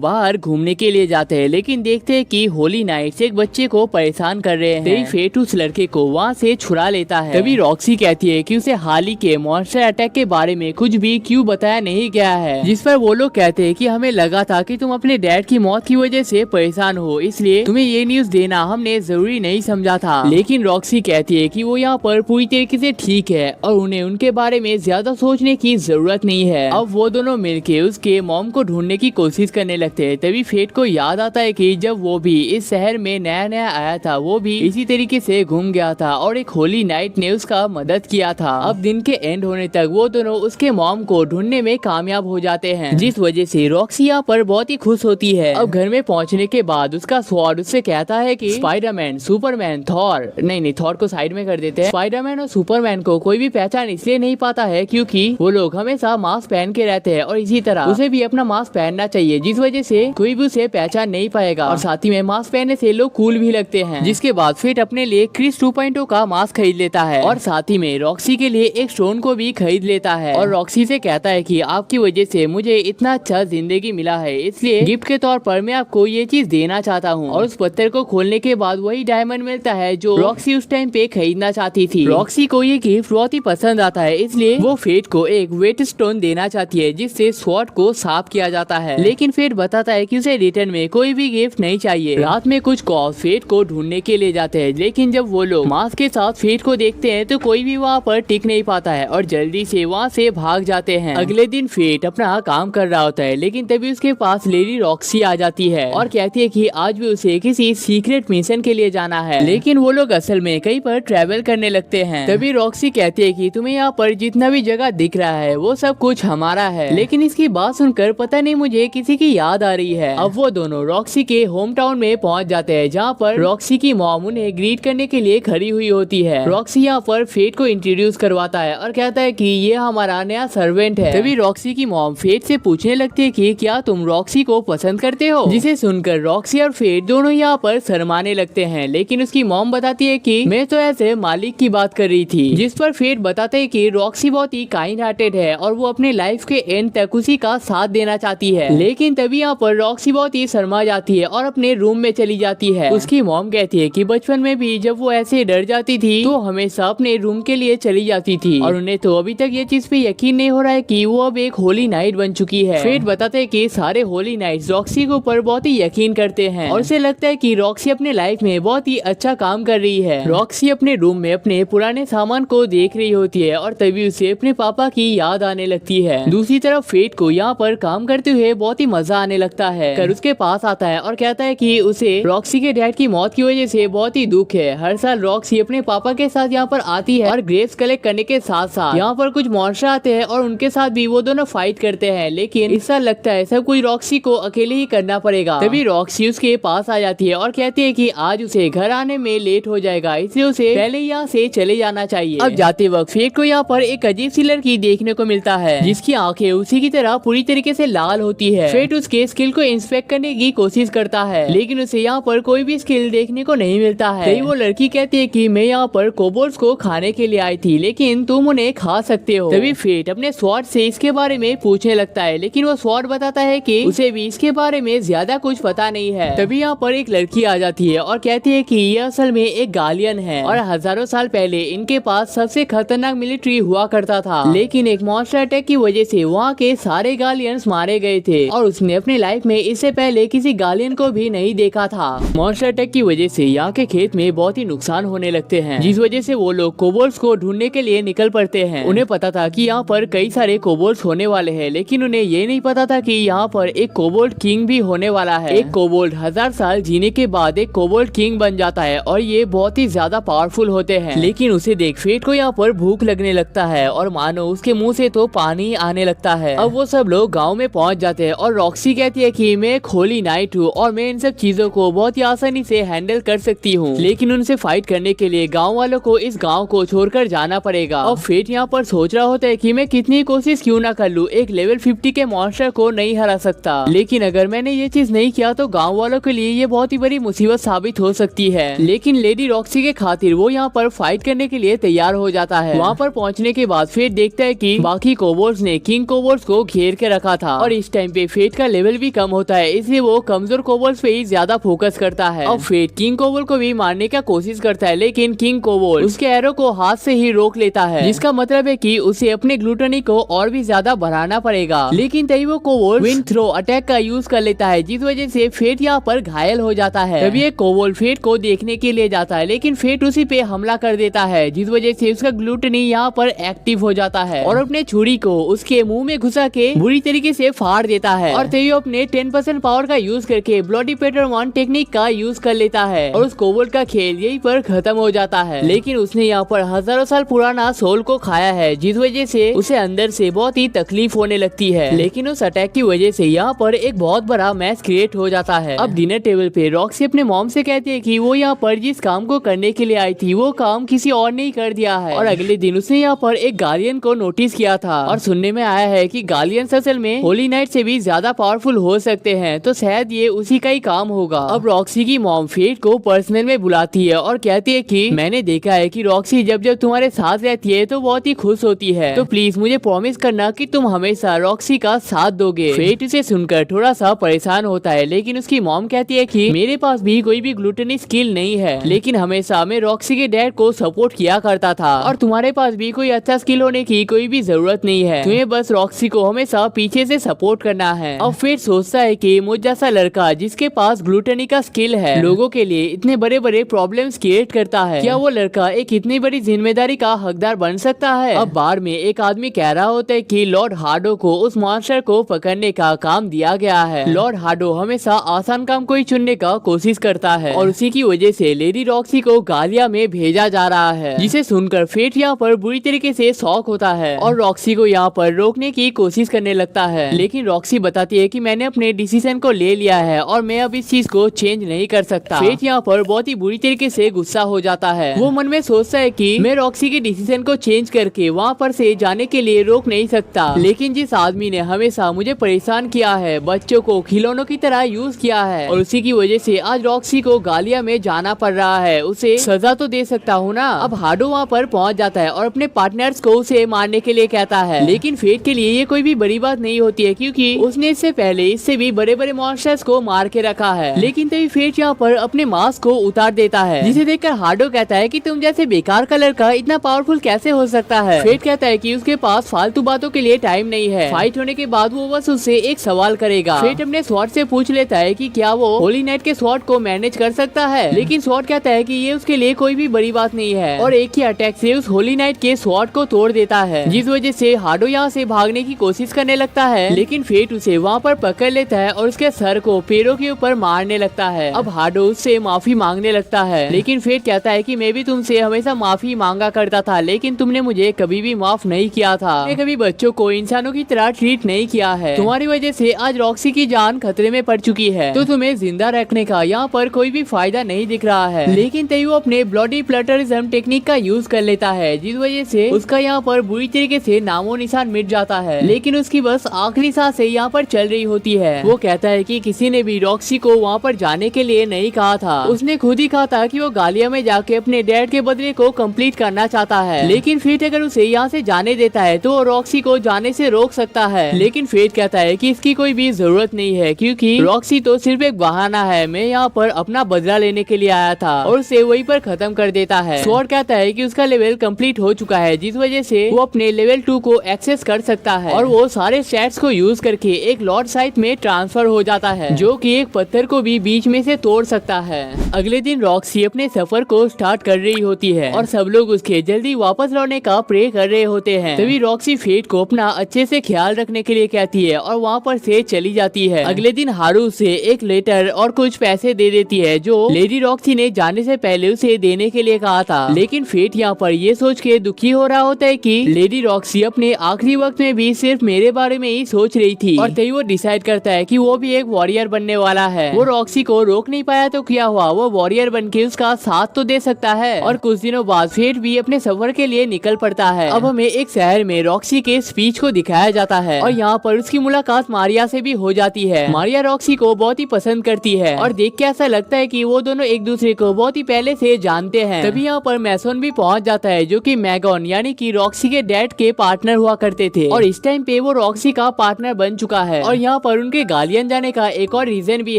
बाहर घूमने के लिए जाते हैं, लेकिन देखते हैं कि होली नाइट्स एक बच्चे को परेशान कर रहे हैं। फेट उस लड़के को वहाँ से छुड़ा लेता है। तभी रॉक्सी कहती है कि उसे हाल ही के मॉन्स्टर अटैक के बारे में कुछ भी क्यों बताया नहीं गया है, जिस पर वो लोग कहते हैं कि हमें लगा था कि तुम अपने डैड की मौत की वजह से परेशान हो, इसलिए तुम्हें ये न्यूज देना हमने जरूरी नहीं समझा था। लेकिन रॉक्सी कहती है कि वो यहाँ पर पूरी तरीके से ठीक है और उन्हें उनके बारे में ज्यादा सोचने की जरूरत नहीं है। अब वो दोनों मिलके उसके मॉम को ढूंढने की कोशिश करने लगते हैं। तभी फेट को याद आता है कि जब वो भी इस शहर में नया नया आया था वो भी इसी तरीके से घूम गया था और एक होली नाइट ने उसका मदद किया था। अब दिन के एंड होने तक वो दोनों उसके मॉम को ढूंढने में कामयाब हो जाते हैं, जिस वजह से रॉक्सी यहाँ पर बहुत ही खुश होती है। अब घर में पहुँचने के बाद उसका स्वॉर्ड उससे कहता है कि स्पाइडरमैन, सुपरमैन, थॉर, नहीं थॉर को साइड में कर देते हैं। स्पाइडरमैन और सुपरमैन को कोई भी पहचान इसलिए नहीं पाता है क्योंकि वो लोग हमेशा मास्क पहन के रहते हैं और इसी तरह उसे भी अपना मास्क पहनना चाहिए, जिस वजह से कोई भी उसे पहचान नहीं पाएगा। और साथ ही में मास्क पहनने से लोग कूल भी लगते हैं। जिसके बाद फेट अपने लिए क्रिस 2.0 का मास्क खरीद लेता है और साथ ही में रॉक्सी के लिए एक स्टोन को भी खरीद लेता है और रॉक्सी से कहता है कि आपकी वजह से मुझे इतना अच्छा जिंदगी मिला है, इसलिए गिफ्ट के तौर पर मैं आपको ये चीज देना चाहता हूँ। और उस पत्थर को खोलने के बाद वही डायमंड मिलता है जो रॉक्सी उस टाइम पे खरीदना चाहती थी। रॉक्सी को ये गिफ्ट बहुत ही पसंद आता है, इसलिए वो फेट को एक वेट स्टोन देना चाहती है जिससे स्वॉर्ड को साफ किया जाता है। लेकिन फेट बताता है कि उसे रिटर्न में कोई भी गिफ्ट नहीं चाहिए। रात में कुछ कॉप्स फेट को ढूंढने के लिए जाते हैं, लेकिन जब वो लोग मास्क के साथ फेट को देखते हैं तो कोई भी वहाँ पर टिक नहीं पाता है और जल्दी से वहाँ से भाग जाते हैं। अगले दिन फेट अपना काम कर रहा होता है, लेकिन तभी उसके पास लेडी रॉक्सी आ जाती है और कहती है कि आज भी उसे किसी सीक्रेट मिशन के लिए जाना है। लेकिन वो लोग असल में कहीं पर ट्रेवल करने लगते हैं। तभी रॉक्सी कहती है कि तुम्हें यहाँ पर जितना भी जगह दिख रहा है वो सब कुछ हमारा है। लेकिन इसकी बात सुनकर पता नहीं मुझे किसी की याद आ रही है। अब वो दोनों रॉक्सी के होम टाउन में पहुँच जाते हैं, जहाँ पर रॉक्सी की मॉम उन्हें ग्रीट करने के लिए खड़ी हुई होती है। रॉक्सी यहाँ पर फेट को इंट्रोड्यूस करवाता है और कहता है कि ये हमारा नया सर्वेंट है। तभी रॉक्सी की मॉम फेट से पूछने लगती है कि क्या तुम रॉक्सी को पसंद करते हो, जिसे सुनकर रॉक्सी और फेट दोनों यहाँ पर शर्माने लगते हैं। लेकिन उसकी मॉम बताती है कि मैं तो ऐसे मालिक की बात कर रही थी, जिस पर फेट बताते है कि रॉक्सी बहुत ही काइंड हार्टेड है और वो अपने लाइफ के एंड तक उसी का साथ देना चाहती है। लेकिन तभी यहाँ पर रॉक्सी बहुत ही शर्मा जाती है और अपने रूम में चली जाती है। उसकी मॉम कहती है कि बचपन में भी जब वो ऐसे डर जाती थी तो हमेशा अपने रूम के लिए चली जाती थी और उन्हें तो अभी तक ये चीज पे यकीन नहीं हो रहा है कि वो अब एक होली नाइट बन चुकी है। फेट बताते है कि सारे होली नाइट्स रॉक्सी के ऊपर बहुत ही यकीन करते हैं और उसे लगता है कि रॉक्सी अपने लाइफ में बहुत ही अच्छा काम कर रही है। रॉक्सी अपने रूम में अपने पुराने सामान को देख रही होती है और तभी उसे अपने पापा की याद आने लगती है। दूसरी तरफ फेट को यहाँ पर काम करते हुए बहुत ही मजा आने लगता है। कर उसके पास आता है और कहता है कि उसे रॉक्सी के डैड की मौत की वजह से बहुत ही दुख है। हर साल रॉक्सी अपने पापा के साथ यहाँ पर आती है और ग्रेप्स कलेक्ट करने के साथ साथ यहाँ पर कुछ मॉन्स्टर आते हैं और उनके साथ भी वो दोनों फाइट करते हैं। लेकिन इस साल लगता है सब कुछ रॉक्सी को अकेले ही करना पड़ेगा। तभी रॉक्सी उसके पास आ जाती है और कहती है कि आज उसे घर आने में लेट हो जाएगा, इसलिए उसे पहले यहाँ से चले जाना चाहिए। अब जाते वक्त फेट को यहाँ पर एक अजीब सी लड़की देखने को मिलता है जिसकी आंखें उसी की तरह पूरी तरीके से लाल होती है। फेट उसके स्किल को इंस्पेक्ट करने की कोशिश करता है, लेकिन उसे यहाँ पर कोई भी स्किल देखने को नहीं मिलता है। वो लड़की कहती है कि मैं यहाँ पर कोबोल्स को खाने के लिए आई थी, लेकिन तुम उन्हें खा सकते हो। तभी फेट अपने स्वॉर्ड से इसके बारे में पूछने लगता है, लेकिन वो स्वॉर्ड बताता है कि उसे भी इसके बारे में ज्यादा कुछ पता नहीं है। तभी यहाँ पर एक लड़की आ जाती है और कहती है कि ये असल में एक गार्डियन है और हजारों साल पहले इनके पास सबसे खतरनाक मिलिट्री हुआ करता था, लेकिन एक मॉन्स्टर अटैक की वजह से वहाँ के सारे गार्डियंस मारे गए थे और उसने अपने लाइफ में इससे पहले किसी गार्डियन को भी नहीं देखा था। मॉन्स्टर अटैक की वजह से यहाँ के खेत में बहुत ही नुकसान होने लगते हैं, जिस वजह से वो लोग कोबोल्स को ढूंढने के लिए निकल पड़ते हैं। उन्हें पता था कि यहाँ पर कई सारे कोबोल्स होने वाले हैं, लेकिन उन्हें ये नहीं पता था कि यहाँ पर एक कोबोल्ड किंग भी होने वाला है। एक कोबोल्ड 1000 साल जीने के बाद एक कोबोल्ड किंग बन जाता है और ये बहुत ही ज्यादा पावरफुल होते हैं। लेकिन उसे देख फेट को यहाँ पर भूख लगने लगता है और मानो उसके मुंह से तो पानी आने लगता है। अब वो सब लोग गाँव में पहुँच जाते हैं और रॉक्सी कहती है कि मैं एक होली नाइट हूँ और मैं इन सब चीजों को बहुत ही आसानी से हैंडल कर सकती हूँ, लेकिन उनसे फाइट करने के लिए गाँव वालों को इस गाँव को छोड़कर जाना पड़ेगा। और फेट यहाँ पर सोच रहा होता है कि मैं कितनी कोशिश क्यों ना कर लूं, एक लेवल 50 के मॉन्स्टर को नहीं हरा सकता, लेकिन अगर मैंने ये चीज नहीं किया तो गाँव वालों के लिए ये बहुत ही बड़ी मुसीबत साबित हो सकती है। लेकिन लेडी रॉक्सी के खातिर वो यहाँ पर फाइट करने के लिए तैयार हो जाता है। वहाँ पर पहुँचने के बाद फेट देखता है कि बाकी कोबोल्स ने किंग कोबोल्स को घेर के रखा था और इस टाइम पे फेट का लेवल भी कम होता है, इसलिए वो कमजोर कोबोल्स पे ही ज्यादा फोकस करता है। अब फेट किंग कोबोल को भी मारने का कोशिश करता है, लेकिन किंग कोबोल उसके एरो को हाथ से ही रोक लेता है, जिसका मतलब है कि उसे अपने ग्लूटनी को और भी ज्यादा बढ़ाना पड़ेगा। लेकिन तभी वो कोबोल विंड थ्रो अटैक का यूज कर लेता है, जिस वजह से फेट यहाँ पर घायल हो जाता है। तभी एक कोबोल फेट को देखने के लिए जाता है, लेकिन फेट उसी पे हमला कर देता है, जिस वजह से उसका ग्लूटनी यहाँ पर एक्टिव हो जाता है और अपने छुरी को उसके मुंह में घुसा के बुरी तरीके से फाड़ देता है। और तभी अपने 10% पावर का यूज करके ब्लडी पेटर 1 टेक्निक का यूज कर लेता है और उस कोबोल्ड का खेल यही पर खत्म हो जाता है। लेकिन उसने यहाँ पर हजारों साल पुराना सोल को खाया है, जिस वजह से उसे अंदर से बहुत ही तकलीफ होने लगती है। लेकिन उस अटैक की वजह से यहाँ पर एक बहुत बड़ा मैच क्रिएट हो जाता है। अब डिनर टेबल पे रॉक्सी अपने मॉम से कहती है कि वो यहाँ पर जिस काम को करने के लिए आई थी वो काम किसी और ने कर दिया है। और अगले दिन उसने यहाँ पर एक गार्डियन को नोटिस किया था और सुनने में आया है कि गार्डियन असल में होली नाइट से भी ज्यादा पावरफुल हो सकते हैं, तो शायद ये उसी का ही काम होगा। अब रॉक्सी की मॉम फेट को पर्सनल में बुलाती है और कहती है कि मैंने देखा है कि रॉक्सी जब जब तुम्हारे साथ रहती है तो बहुत ही खुश होती है, तो प्लीज मुझे प्रॉमिस करना कि तुम हमेशा रॉक्सी का साथ दोगे। फेट इसे सुनकर थोड़ा सा परेशान होता है, लेकिन उसकी मॉम कहती है कि मेरे पास भी कोई भी ग्लूटनी स्किल नहीं है, लेकिन हमेशा मैं रॉक्सी के डैड को सपोर्ट किया करता था और तुम्हारे पास भी कोई अच्छा स्किल होने की कोई भी जरूरत नहीं है, तुम्हें बस रॉक्सी को हमेशा पीछे से सपोर्ट करना है। अब फेट सोचता है कि मुझ जैसा लड़का जिसके पास ग्लूटनी का स्किल है लोगों के लिए इतने बड़े बड़े प्रॉब्लम्स क्रिएट करता है, क्या वो लड़का एक इतनी बड़ी जिम्मेदारी का हकदार बन सकता है। अब बार में एक आदमी कह रहा होता है कि लॉर्ड हार्डो को उस मॉन्स्टर को पकड़ने का काम दिया गया है। लॉर्ड हार्डो हमेशा आसान काम को ही चुनने का कोशिश करता है और उसी की वजह से लेडी रॉक्सी को गालिया में भेजा जा रहा है, जिसे सुनकर फेट यहाँ पर बुरी तरीके से शॉक होता है और रॉक्सी को यहाँ पर रोकने की कोशिश करने लगता है। लेकिन रॉक्सी बताती है कि मैंने अपने डिसीजन को ले लिया है और मैं अब इस चीज को चेंज नहीं कर सकता। फेट यहाँ पर बहुत ही बुरी तरीके से गुस्सा हो जाता है। वो मन में सोचता है कि मैं रॉक्सी के डिसीजन को चेंज करके वहाँ पर से जाने के लिए रोक नहीं सकता, लेकिन जिस आदमी ने हमेशा मुझे परेशान किया है, बच्चों को खिलौनों की तरह यूज किया है और उसी की वजह से आज रॉक्सी को गालिया में जाना पड़ रहा है, उसे सजा तो दे सकता हूँ ना। अब हार्डो वहाँ पर पहुँच जाता है और अपने पार्टनर्स को उसे मारने के लिए कहता है, लेकिन फेट के लिए ये कोई भी बड़ी बात नहीं होती है, क्योंकि उसने इससे पहले इससे भी बड़े बड़े मॉन्स्टर्स को मार के रखा है। लेकिन तभी फेट यहाँ पर अपने मास्क को उतार देता है, जिसे देखकर हार्डो कहता है कि तुम जैसे बेकार का लड़का इतना पावरफुल कैसे हो सकता है। फेट कहता है कि उसके पास फालतू बातों के लिए टाइम नहीं है। फाइट होने के बाद वो बस उससे एक सवाल करेगा। फेट अपने स्वॉर्ड से पूछ लेता है कि क्या वो होली नाइट के स्वॉर्ड को मैनेज कर सकता है, लेकिन स्वॉर्ड कहता है कि ये उसके लिए कोई भी बड़ी बात नहीं है और एक ही अटैक से उस होली नाइट के स्वॉर्ड को तोड़ देता है, जिस वजह से हार्डो यहाँ से भागने की कोशिश करने लगता है। लेकिन फेट उसे वहाँ पर पकड़ लेता है और उसके सर को पैरों के ऊपर मारने लगता है। अब हार्डो उससे माफी मांगने लगता है, लेकिन फेट कहता है कि मैं भी तुमसे हमेशा माफी मांगा करता था, लेकिन तुमने मुझे कभी भी माफ नहीं किया था। मैं कभी बच्चों को इंसानों की तरह ट्रीट नहीं किया है। तुम्हारी वजह से आज रॉक्सी की जान खतरे में पड़ चुकी है, तो तुम्हें जिंदा रखने का यहाँ पर कोई भी फायदा नहीं दिख रहा है। लेकिन तभी वो अपने ब्लडी प्लटरिज्म टेक्निक का यूज कर लेता है, जिस वजह से उसका यहाँ पर बुरी तरीके से नामो निशान मिट जाता है। लेकिन उसकी बस आखिरी सांसें यहाँ पर चल रही होती है। वो कहता है कि किसी ने भी रॉक्सी को वहाँ पर जाने के लिए नहीं कहा था, उसने खुद ही कहा था कि वो गालिया में जाके अपने डैड के बदले को कंप्लीट करना चाहता है। लेकिन फेट अगर उसे यहाँ से जाने देता है तो रॉक्सी को जाने से रोक सकता है। लेकिन फेट कहता है कि इसकी कोई भी जरूरत नहीं है, क्योंकि रॉक्सी तो सिर्फ एक बहाना है, मैं यहाँ पर अपना बदला लेने के लिए आया था, और उसे वहीं पर खत्म कर देता है। स्वॉर्ड कहता है कि उसका लेवल कंप्लीट हो चुका है, जिस वजह से वो अपने लेवल 2 को एक्सेस कर सकता है और वो सारे स्टैट्स को यूज करके एक लॉर्ड साइट में ट्रांसफर हो जाता है, जो कि एक पत्थर को भी बीच में से तोड़ सकता है। अगले दिन रॉक्सी अपने सफर को स्टार्ट कर रही होती है और सब लोग उसके जल्दी वापस लौटने का प्रे कर रहे होते हैं। तभी रॉक्सी फेट को अपना अच्छे से ख्याल रखने के लिए कहती है और वहाँ पर से चली जाती है। अगले दिन हारू से एक लेटर और कुछ पैसे दे देती है, जो लेडी रॉक्सी ने जाने से पहले उसे देने के लिए कहा था। लेकिन फेट यहाँ पर ये सोच के दुखी हो रहा होता है कि लेडी रॉक्सी अपने आखिरी वक्त में भी सिर्फ मेरे बारे में ही सोच रही थी, और तभी वो डिसाइड करता है कि वो भी एक वॉरियर बनने वाला है। वो रॉक्सी को रोक नहीं पाया तो क्या हुआ, वो वॉरियर बन के उसका साथ तो दे सकता है। और कुछ दिनों बाद फेट भी अपने सफर के लिए निकल पड़ता है। अब हमें एक शहर में रॉक्सी के स्पीच को दिखाया जाता है और यहाँ पर उसकी मुलाकात मारिया से भी हो जाती है। मारिया रॉक्सी को बहुत ही पसंद करती है और देख के ऐसा लगता है कि वो दोनों एक दूसरे को बहुत ही पहले से जानते हैं। तभी यहाँ पर मैसन भी पहुंच जाता है, जो कि मैगन यानी कि रॉक्सी के डैड के पार्टनर हुआ करते थे और इस टाइम पे वो रॉक्सी का पार्टनर बन चुका है। और यहाँ पर उनके गार्डियन जाने का एक और रीजन भी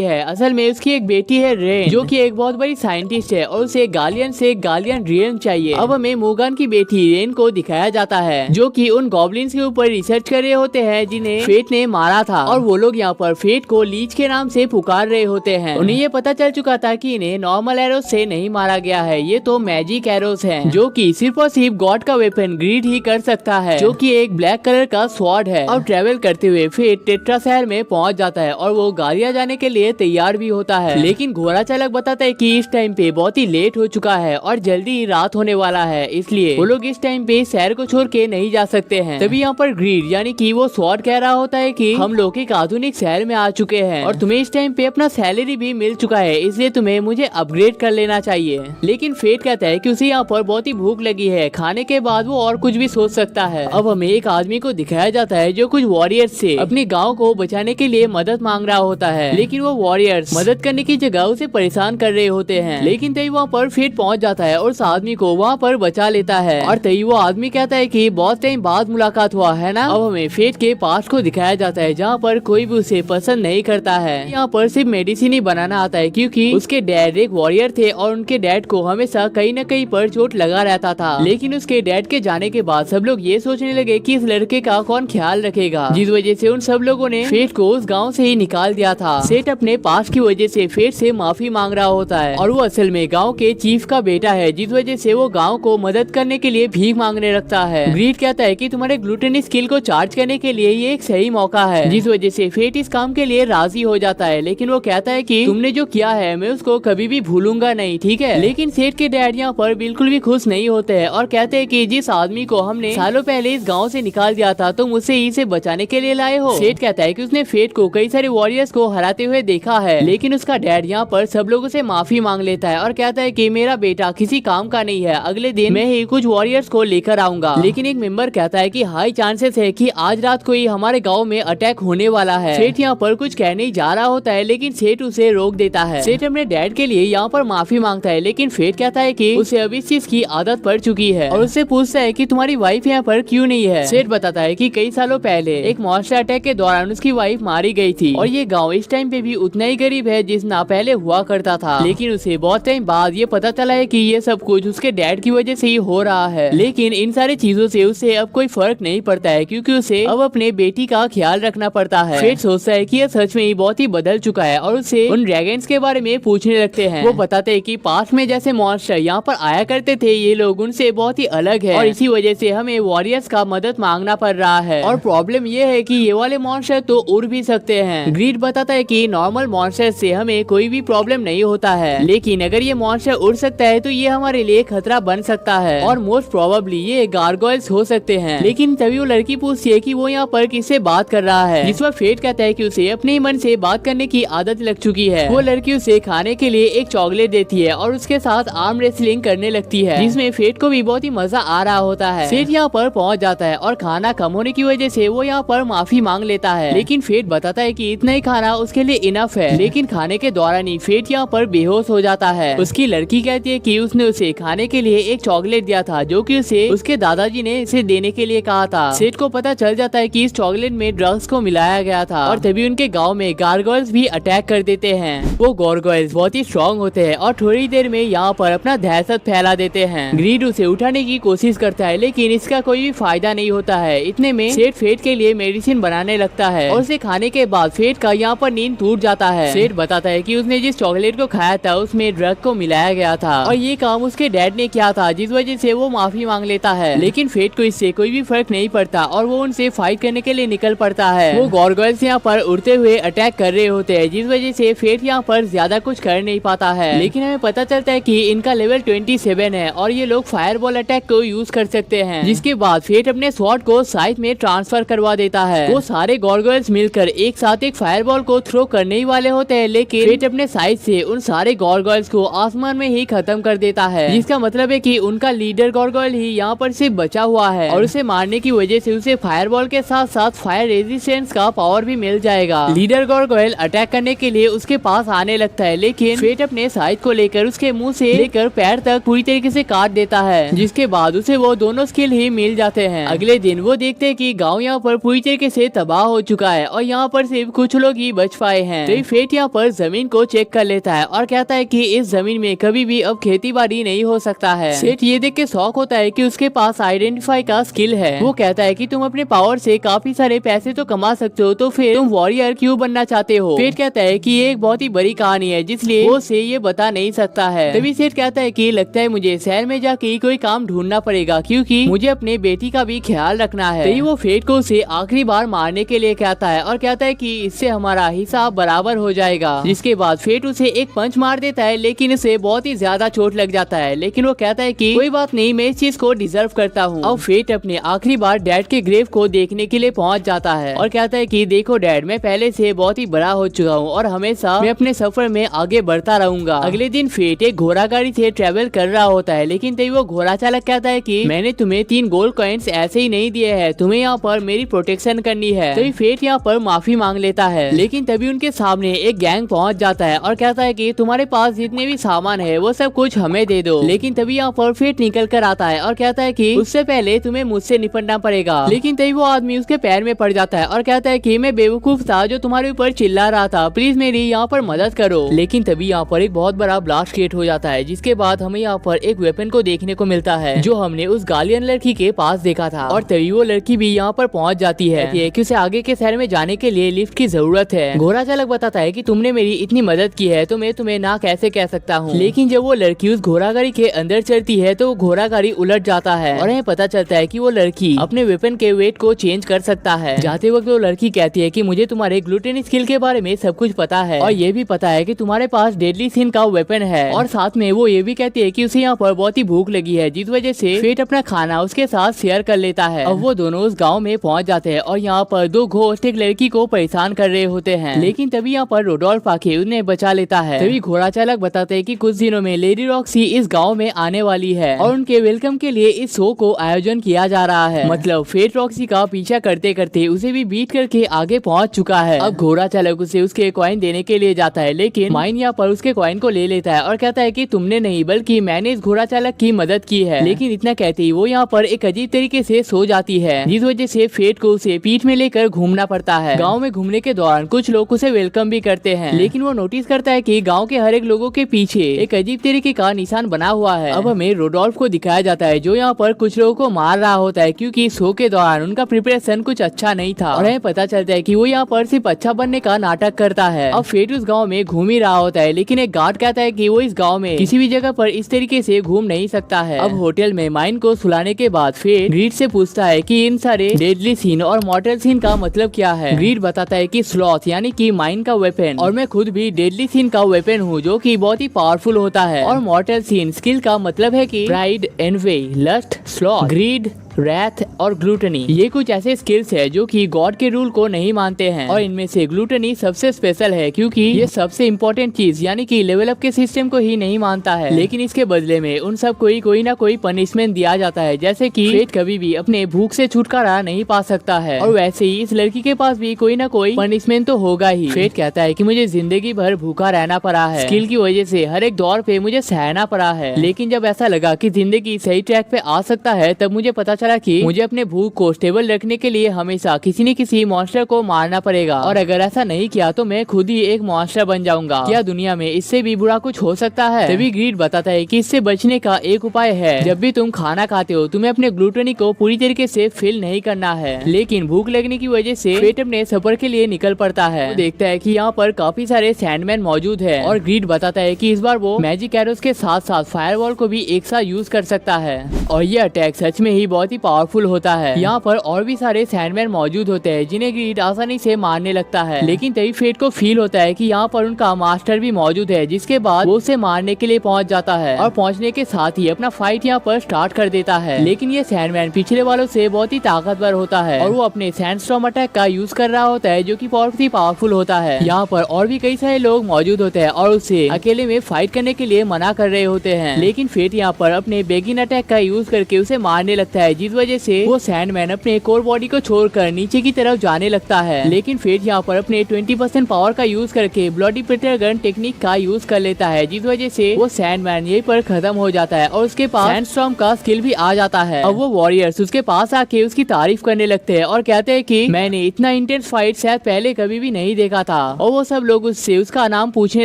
है। असल में उसकी एक बेटी है रेन, जो कि एक बहुत बड़ी साइंटिस्ट है और उसे गार्डियन से गार्डियन रियन चाहिए। अब हमें मोगन की बेटी रेन को दिखाया जाता है, जो कि उन गॉब्लिन्स के ऊपर रिसर्च कर रहे होते हैं जिन्हें फेट ने मारा था। और वो लोग यहाँ पर फेट को लीच के नाम से पुकार रहे होते हैं। उन्हें ये पता चल चुका था कि इन्हें नॉर्मल एरोस से नहीं मारा गया है, ये तो मैजिक एरोस हैं, जो कि सिर्फ और सिर्फ गॉड का वेपन ग्रीड ही कर सकता है, जो कि एक ब्लैक कलर का स्वॉर्ड है। और ट्रेवल करते हुए फेट टेट्रा शहर में पहुंच जाता है और वो गालिया जाने के लिए तैयार भी होता है। लेकिन घोड़ा चालक बताता है कि इस टाइम पे बहुत ही लेट हो चुका है और जल्दी ही रात होने वाला है, इसलिए वो लोग इस टाइम पे शहर को छोड़ के नहीं जा सकते हैं। तभी यहाँ पर ग्रीड यानी कि वो स्वॉर्ड कह रहा होता है कि हम लोग एक आधुनिक शहर में आ चुके हैं और तुम्हें इस टाइम पे अपना सैलरी भी मिल चुका है, इसलिए तुम्हें मुझे अपग्रेड कर लेना चाहिए। लेकिन फेट कहता है कि उसे यहाँ पर बहुत ही भूख लगी है, खाने के बाद वो और कुछ भी सोच सकता है। अब हमें एक आदमी को दिखाया जाता है जो कुछ वॉरियर्स से अपने गाँव को बचाने के लिए मदद मांग रहा होता है, लेकिन वो वॉरियर्स मदद करने की जगह उसे परेशान कर रहे होते हैं। लेकिन तभी वहाँ पर फेट पहुँच जाता है और उस आदमी को वहाँ पर बचा लेता है। और तभी वो आदमी कहता है कि बहुत टाइम बाद मुलाकात हुआ है ना। अब हमें फेट के पास को दिखाया जाता है, जहाँ पर कोई भी उसे पसंद नहीं करता है। यहाँ पर सिर्फ मेडिसिन ही बनाना आता है, क्योंकि उसके डैड एक वॉरियर थे और उनके डैड को हमेशा कहीं न कहीं पर चोट लगा रहता था। लेकिन उसके डैड के जाने के बाद सब लोग ये सोचने लगे कि इस लड़के का कौन ख्याल रखेगा, जिस वजह से उन सब लोगों ने फेट को उस गाँव से ही निकाल दिया था। सेठ अपने पास की वजह से फेट से माफी मांग रहा होता है और वो असल में गाँव के चीफ का बेटा है, जिस वजह से वो गाँव को मदद करने के लिए भीख मांगने लगता है। ग्रीड कहता है कि तुम्हारे ग्लूटेन स्किल को चार्ज करने के लिए ये एक सही मौका है, जिस वजह से फेट इस काम के लिए राजी हो जाता है। लेकिन वो कहता है कि तुमने जो किया है मैं उसको कभी भी भूलूंगा नहीं, ठीक है। लेकिन सेठ के डैड यहाँ पर बिल्कुल भी खुश नहीं होते हैं और कहते हैं कि जिस आदमी को हमने सालों पहले इस गाँव से निकाल दिया था तुम उसे इसे बचाने के लिए लाए हो। सेठ कहता है कि उसने फेट को कई सारे वॉरियर्स को हराते हुए देखा है। लेकिन उसका डैड यहाँ पर सब लोगों से माफी मांग लेता है और कहता है कि मेरा बेटा किसी काम का नहीं है, अगले दिन मैं ही कुछ वॉरियर्स को लेकर आऊंगा। लेकिन एक मेंबर कहता है कि हाई चांसेस है कि आज रात को ही हमारे गांव में अटैक होने वाला है। सेठ यहाँ पर कुछ कहने जा रहा होता है, लेकिन सेठ उसे रोक देता है। सेठ अपने डैड के लिए यहाँ पर माफी मांगता है, लेकिन फेट कहता है कि उसे अब इस चीज की आदत पड़ चुकी है और उससे पूछता है कि तुम्हारी वाइफ यहाँ पर क्यों नहीं है। सेठ बताता है कि कई सालों पहले एक मॉन्स्टर अटैक के दौरान उसकी वाइफ मारी गई थी और ये गाँव इस टाइम पे भी उतना ही गरीब है जितना पहले हुआ करता था। लेकिन उसे बहुत टाइम बाद ये पता चला है कि ये सब कुछ उसके डैड की वजह से ही हो रहा है। लेकिन इन सारी चीजों से उसे अब कोई फर्क नहीं पड़ता है, क्योंकि उसे अब अपने बेटी का ख्याल रखना पड़ता है। फेट सोचता है कि यह सच में ही बहुत ही बदल चुका है और उसे उन ड्रैगन्स के बारे में पूछने लगते हैं। वो बताते हैं कि पास्ट में जैसे मॉन्स्टर यहाँ पर आया करते थे, ये लोग उनसे बहुत ही अलग है और इसी वजह से हमें वॉरियर्स का मदद मांगना पड़ रहा है। और प्रॉब्लम ये है कि ये वाले मॉन्स्टर तो उड़ भी सकते हैं। ग्रीड बताता है कि नॉर्मल मॉन्स्टर से हमें कोई भी प्रॉब्लम नहीं होता है, लेकिन अगर ये मॉन्स्टर उड़ सकता है तो ये हमारे लिए खतरा बन सकता है और मोस्ट प्रोबेबली ये गार्गोइल्स हो सकते हैं। लेकिन तभी वो लड़की पूछती है कि वो यहाँ पर किससे बात कर रहा है, जिस पर फेट कहता है कि उसे अपने मन से बात करने की आदत लग चुकी है। वो लड़की उसे खाने के लिए एक चॉकलेट देती है और उसके साथ आर्म रेसलिंग करने लगती है, जिसमें फेट को भी बहुत ही मजा आ रहा होता है। सेठ यहाँ पर पहुँच जाता है और खाना कम होने की वजह से वो यहाँ पर माफी मांग लेता है, लेकिन फेट बताता है कि इतना ही खाना उसके लिए इनफ है। लेकिन खाने के दौरान ही फेट यहाँ पर बेहोश हो जाता है। उसकी लड़की कहती है कि उसने उसे खाने के लिए एक चॉकलेट दिया था, जो कि उसे उसके दादाजी ने इसे देने के लिए कहा था। सेठ को पता चल जाता है कि इस चॉकलेट में ड्रग्स को मिलाया गया था और तभी उनके गांव में गार्गोइल्स भी अटैक कर देते हैं। वो गार्गोइल्स बहुत ही स्ट्रॉन्ग होते हैं और थोड़ी देर में यहाँ पर अपना दहशत फैला देते हैं। ग्रीड उसे उठाने की कोशिश करता है, लेकिन इसका कोई भी फायदा नहीं होता है। इतने में सेठ फेट के लिए मेडिसिन बनाने लगता है और उसे खाने के बाद फेट का यहाँ पर नींद टूट जाता है। सेठ बताता है कि उसने जिस चॉकलेट को खाया था उसमें ड्रग को मिलाया गया था और ये काम उसके डैड ने किया था, जिस वजह से वो माफी मांग लेता है। लेकिन फेट को इससे कोई भी फर्क नहीं पड़ता और वो उनसे फाइट करने के लिए निकल पड़ता है। वो गार्गोइल्स यहाँ पर उड़ते हुए अटैक कर रहे होते हैं, जिस वजह से फेट यहाँ पर ज्यादा कुछ कर नहीं पाता है। लेकिन हमें पता चलता है कि इनका लेवल 27 है और ये लोग फायरबॉल अटैक को यूज कर सकते हैं, जिसके बाद फेट अपने स्वॉर्ड को साइड में ट्रांसफर करवा देता है। वो सारे गार्गोइल्स मिलकर एक साथ एक फायरबॉल को थ्रो करने ही वाले होते हैं, लेकिन फेट अपने साइड से उन सारे गार्गोइल्स को आसमान में ही खत्म कर देता है, जिसका मतलब है कि उनका लीडर गार्गोइल ही यहाँ पर सिर्फ बचा हुआ है और उसे मारने की वजह से उसे फायरबॉल के साथ साथ फायर रेजिस्टेंस का पावर भी मिल जाएगा। लीडर गार्गोइल स्टाइल अटैक करने के लिए उसके पास आने लगता है, लेकिन फेट अपने साइज को लेकर उसके मुंह से लेकर पैर तक पूरी तरीके से काट देता है, जिसके बाद उसे वो दोनों स्किल ही मिल जाते हैं। अगले दिन वो देखते हैं कि गांव यहाँ पर पूरी तरीके से तबाह हो चुका है और यहाँ पर सिर्फ कुछ लोग ही बच पाए हैं। तो फेट यहाँ पर जमीन को चेक कर लेता है और कहता है कि इस जमीन में कभी भी अब खेती बाड़ी नहीं हो सकता है। सेठ ये देख के शौक होता है कि उसके पास आइडेंटिफाई का स्किल है। वो कहता है कि तुम अपने पावर से काफी सारे पैसे तो कमा सकते हो, तो फिर तुम वॉरियर क्यों बनना चाहते हो? फेट कहता है कि ये एक बहुत ही बड़ी कहानी है, जिसलिए वो से ये बता नहीं सकता है। तभी सेठ कहता है कि लगता है मुझे शहर में जाके कोई काम ढूंढना पड़ेगा, क्योंकि मुझे अपने बेटी का भी ख्याल रखना है। तभी वो फेट को उसे आखिरी बार मारने के लिए कहता है और कहता है कि इससे हमारा हिसाब बराबर हो जाएगा। जिसके बाद फेट उसे एक पंच मार देता है, लेकिन इसे बहुत ही ज्यादा चोट लग जाता है। लेकिन वो कहता है कि कोई बात नहीं, मैं इस चीज को डिजर्व करता हूँ। अब फेट अपने आखिरी बार डैड के ग्रेव को देखने के लिए पहुंच जाता है और कहता है कि देखो डैड, मैं पहले से बहुत ही बड़ा हो चुका हूँ और हमेशा मैं अपने सफर में आगे बढ़ता रहूंगा। अगले दिन फेट एक घोड़ा गाड़ी से ट्रेवल कर रहा होता है, लेकिन तभी वो घोड़ा चालक कहता है कि मैंने तुम्हें 3 गोल्ड कॉइन्स ऐसे ही नहीं दिए हैं, तुम्हें यहाँ पर मेरी प्रोटेक्शन करनी है। तभी फेट यहाँ पर माफी मांग लेता है, लेकिन तभी उनके सामने एक गैंग पहुंच जाता है और कहता है कि तुम्हारे पास जितने भी सामान है वो सब कुछ हमें दे दो। लेकिन तभी यहाँ पर फेट निकल कर आता है और कहता है कि उससे पहले तुम्हें मुझसे निपटना पड़ेगा। लेकिन तभी वो आदमी उसके पैर में पड़ जाता है और कहता है कि मैं बेवकूफ था जो तुम्हारे ऊपर चिल्ला रहा था, प्लीज मेरी यहाँ पर मदद करो। लेकिन तभी यहाँ पर एक बहुत बड़ा ब्लास्ट क्रिएट हो जाता है, जिसके बाद हमें यहाँ पर एक वेपन को देखने को मिलता है जो हमने उस गालियन लड़की के पास देखा था। और तभी वो लड़की भी यहाँ पर पहुंच जाती है कि उसे आगे के शहर में जाने के लिए लिफ्ट की जरूरत है। घोड़ा चालक बताता है कि तुमने मेरी इतनी मदद की है तो मैं तुम्हें ना कैसे कह सकता हूँ। लेकिन जब वो लड़की उस घोड़ा गाड़ी के अंदर चढ़ती है तो घोड़ा गाड़ी उलट जाता है और हमें पता चलता है कि वो लड़की अपने वेपन के वेट को चेंज कर सकता है। जाते वक्त वो लड़की कहती है कि मुझे तुम्हारे ग्लूटेन स्किल के बारे में सब कुछ पता है और ये भी पता है कि तुम्हारे पास डेडली सिन का वेपन है। और साथ में वो ये भी कहती है कि उसे यहाँ पर बहुत ही भूख लगी है, जिस वजह से फेट अपना खाना उसके साथ शेयर कर लेता है। अब वो दोनों उस गाँव में पहुँच जाते हैं और यहाँ पर 2 घोस्ट एक लड़की को परेशान कर रहे होते हैं। लेकिन तभी यहाँ पर रोडोल्फ आके उन्हें बचा लेता है। तभी घोड़ा चालक बताते हैं कि कुछ दिनों में लेडी रॉक्सी इस गांव में आने वाली है और उनके वेलकम के लिए इस शो को आयोजन किया जा रहा है। मतलब फेट रॉक्सी का पीछा करते करते उसे भी बीट करके आगे पहुंच चुका है। अब घोड़ा चालक उसे उसके कॉइन देने के लिए जाता है, लेकिन माइन यहाँ पर उसके कॉइन को ले लेता है और कहता है कि तुमने नहीं बल्कि मैंने इस घोड़ा चालक की मदद की है। लेकिन इतना कहते ही वो यहाँ पर एक अजीब तरीके से सो जाती है, जिस वजह से फेट को उसे पीठ में लेकर घूमना पड़ता है। गाँव में घूमने के दौरान कुछ लोग उसे वेलकम भी करते हैं, लेकिन वो नोटिस करता है कि गांव के हर एक लोगों के पीछे एक अजीब तरीके का निशान बना हुआ है। अब हमें रोडोल्फ को दिखाया जाता है जो यहाँ पर कुछ लोगों को मार रहा होता है, क्योंकि शो के दौरान उनका प्रिपरेशन कुछ अच्छा नहीं था और हमें पता चलता है कि वो यहाँ पर सिर्फ अच्छा बनने का नाटक करता है। अब फेट उस गाँव में घूम ही रहा होता है, लेकिन एक गार्ड कहता है कि वो इस गाँव में किसी भी जगह पर इस तरीके से घूम नहीं सकता है। अब होटल में माइन को सुलाने के बाद फेट ग्रीड से पूछता है कि इन सारे डेडली सीन और मॉर्टल सीन का मतलब क्या है। ग्रीड बताता है कि स्लॉथ यानी कि माइन का वेपन और मैं खुद भी डेडली सीन का वेपन हूँ जो कि बहुत ही पावरफुल होता है। और मॉर्टल सीन स्किल का मतलब है कि pride, envy, lust, sloth, greed, wrath और ग्लूटनी, ये कुछ ऐसे स्किल्स है जो कि गॉड के रूल को नहीं मानते हैं। और इनमें से ग्लूटनी सबसे स्पेशल है क्योंकि ये सबसे इम्पोर्टेंट चीज यानी कि लेवल अप के सिस्टम को ही नहीं मानता है, लेकिन इसके बदले में उन सब को कोई ना कोई पनिशमेंट दिया जाता है, जैसे कि फेट कभी भी अपने भूख से छुटकारा नहीं पा सकता है। और वैसे ही इस लड़की के पास भी कोई ना कोई पनिशमेंट तो होगा ही। फेट कहता है कि मुझे जिंदगी भर भूखा रहना पड़ा है, स्किल की वजह से हर एक दौर पे मुझे सहना पड़ा है, लेकिन जब ऐसा लगा कि जिंदगी सही ट्रैक पे आ सकता है तब मुझे पता चला कि मुझे अपने भूख को स्टेबल रखने के लिए हमेशा किसी न किसी मॉन्स्टर को मारना पड़ेगा, और अगर ऐसा नहीं किया तो मैं खुद ही एक मॉन्स्टर बन जाऊंगा। क्या दुनिया में इससे भी बुरा कुछ हो सकता है? तभी ग्रीड बताता है कि इससे बचने का एक उपाय है, जब भी तुम खाना खाते हो तुम्हें अपने ग्लूटनी को पूरी तरीके से फिल नहीं करना है। लेकिन भूख लगने की वजह से फेट अपने सफर के लिए निकल पड़ता है। वो देखता है कि यहाँ पर काफी सारे सैंडमैन मौजूद है और ग्रीड बताता है कि इस बार वो मैजिक एरोस के साथ साथ फायरवॉल को भी एक साथ यूज कर सकता है और ये अटैक सच में ही बहुत ही पावरफुल होता है। यहाँ पर और भी सारे सैंडमैन मौजूद होते हैं जिन्हें ग्रीड आसानी से मारने लगता है, लेकिन तभी फेट को फील होता है कि यहाँ पर उनका मास्टर भी मौजूद है, जिसके बाद वो उसे मारने के लिए पहुँच जाता है और पहुँचने के साथ ही अपना फाइट यहाँ पर स्टार्ट कर देता है। लेकिन ये सैंडमैन पिछले वालों से बहुत ही ताकतवर होता है और वो अपने सैंडस्टॉर्म अटैक का यूज कर रहा होता है जो कि बहुत ही पावरफुल होता है। यहाँ पर और भी कई सारे लोग मौजूद होते हैं और उसे अकेले में फाइट करने के लिए मना कर रहे होते हैं, लेकिन फेट यहाँ पर अपने बेगिन अटैक का यूज करके उसे मारने लगता है, जिस वजह से वो सैंडमैन अपने कोर बॉडी को छोड़कर नीचे की तरफ जाने लगता है। लेकिन फेट यहाँ पर अपने 20% पावर का यूज करके ब्लडी प्रिटर गन टेक्निक का यूज कर लेता है, जिस वजह से वो सैंडमैन यहीं पर खत्म हो जाता है और उसके पास सैंडस्टॉर्म का स्किल भी आ जाता है। अब वो वॉरियर्स उसके पास आके उसकी तारीफ करने लगते हैं और कहते हैं कि मैंने इतना इंटेंस फाइट शायद पहले कभी भी नहीं देखा था। और वो सब लोग उससे उसका नाम पूछने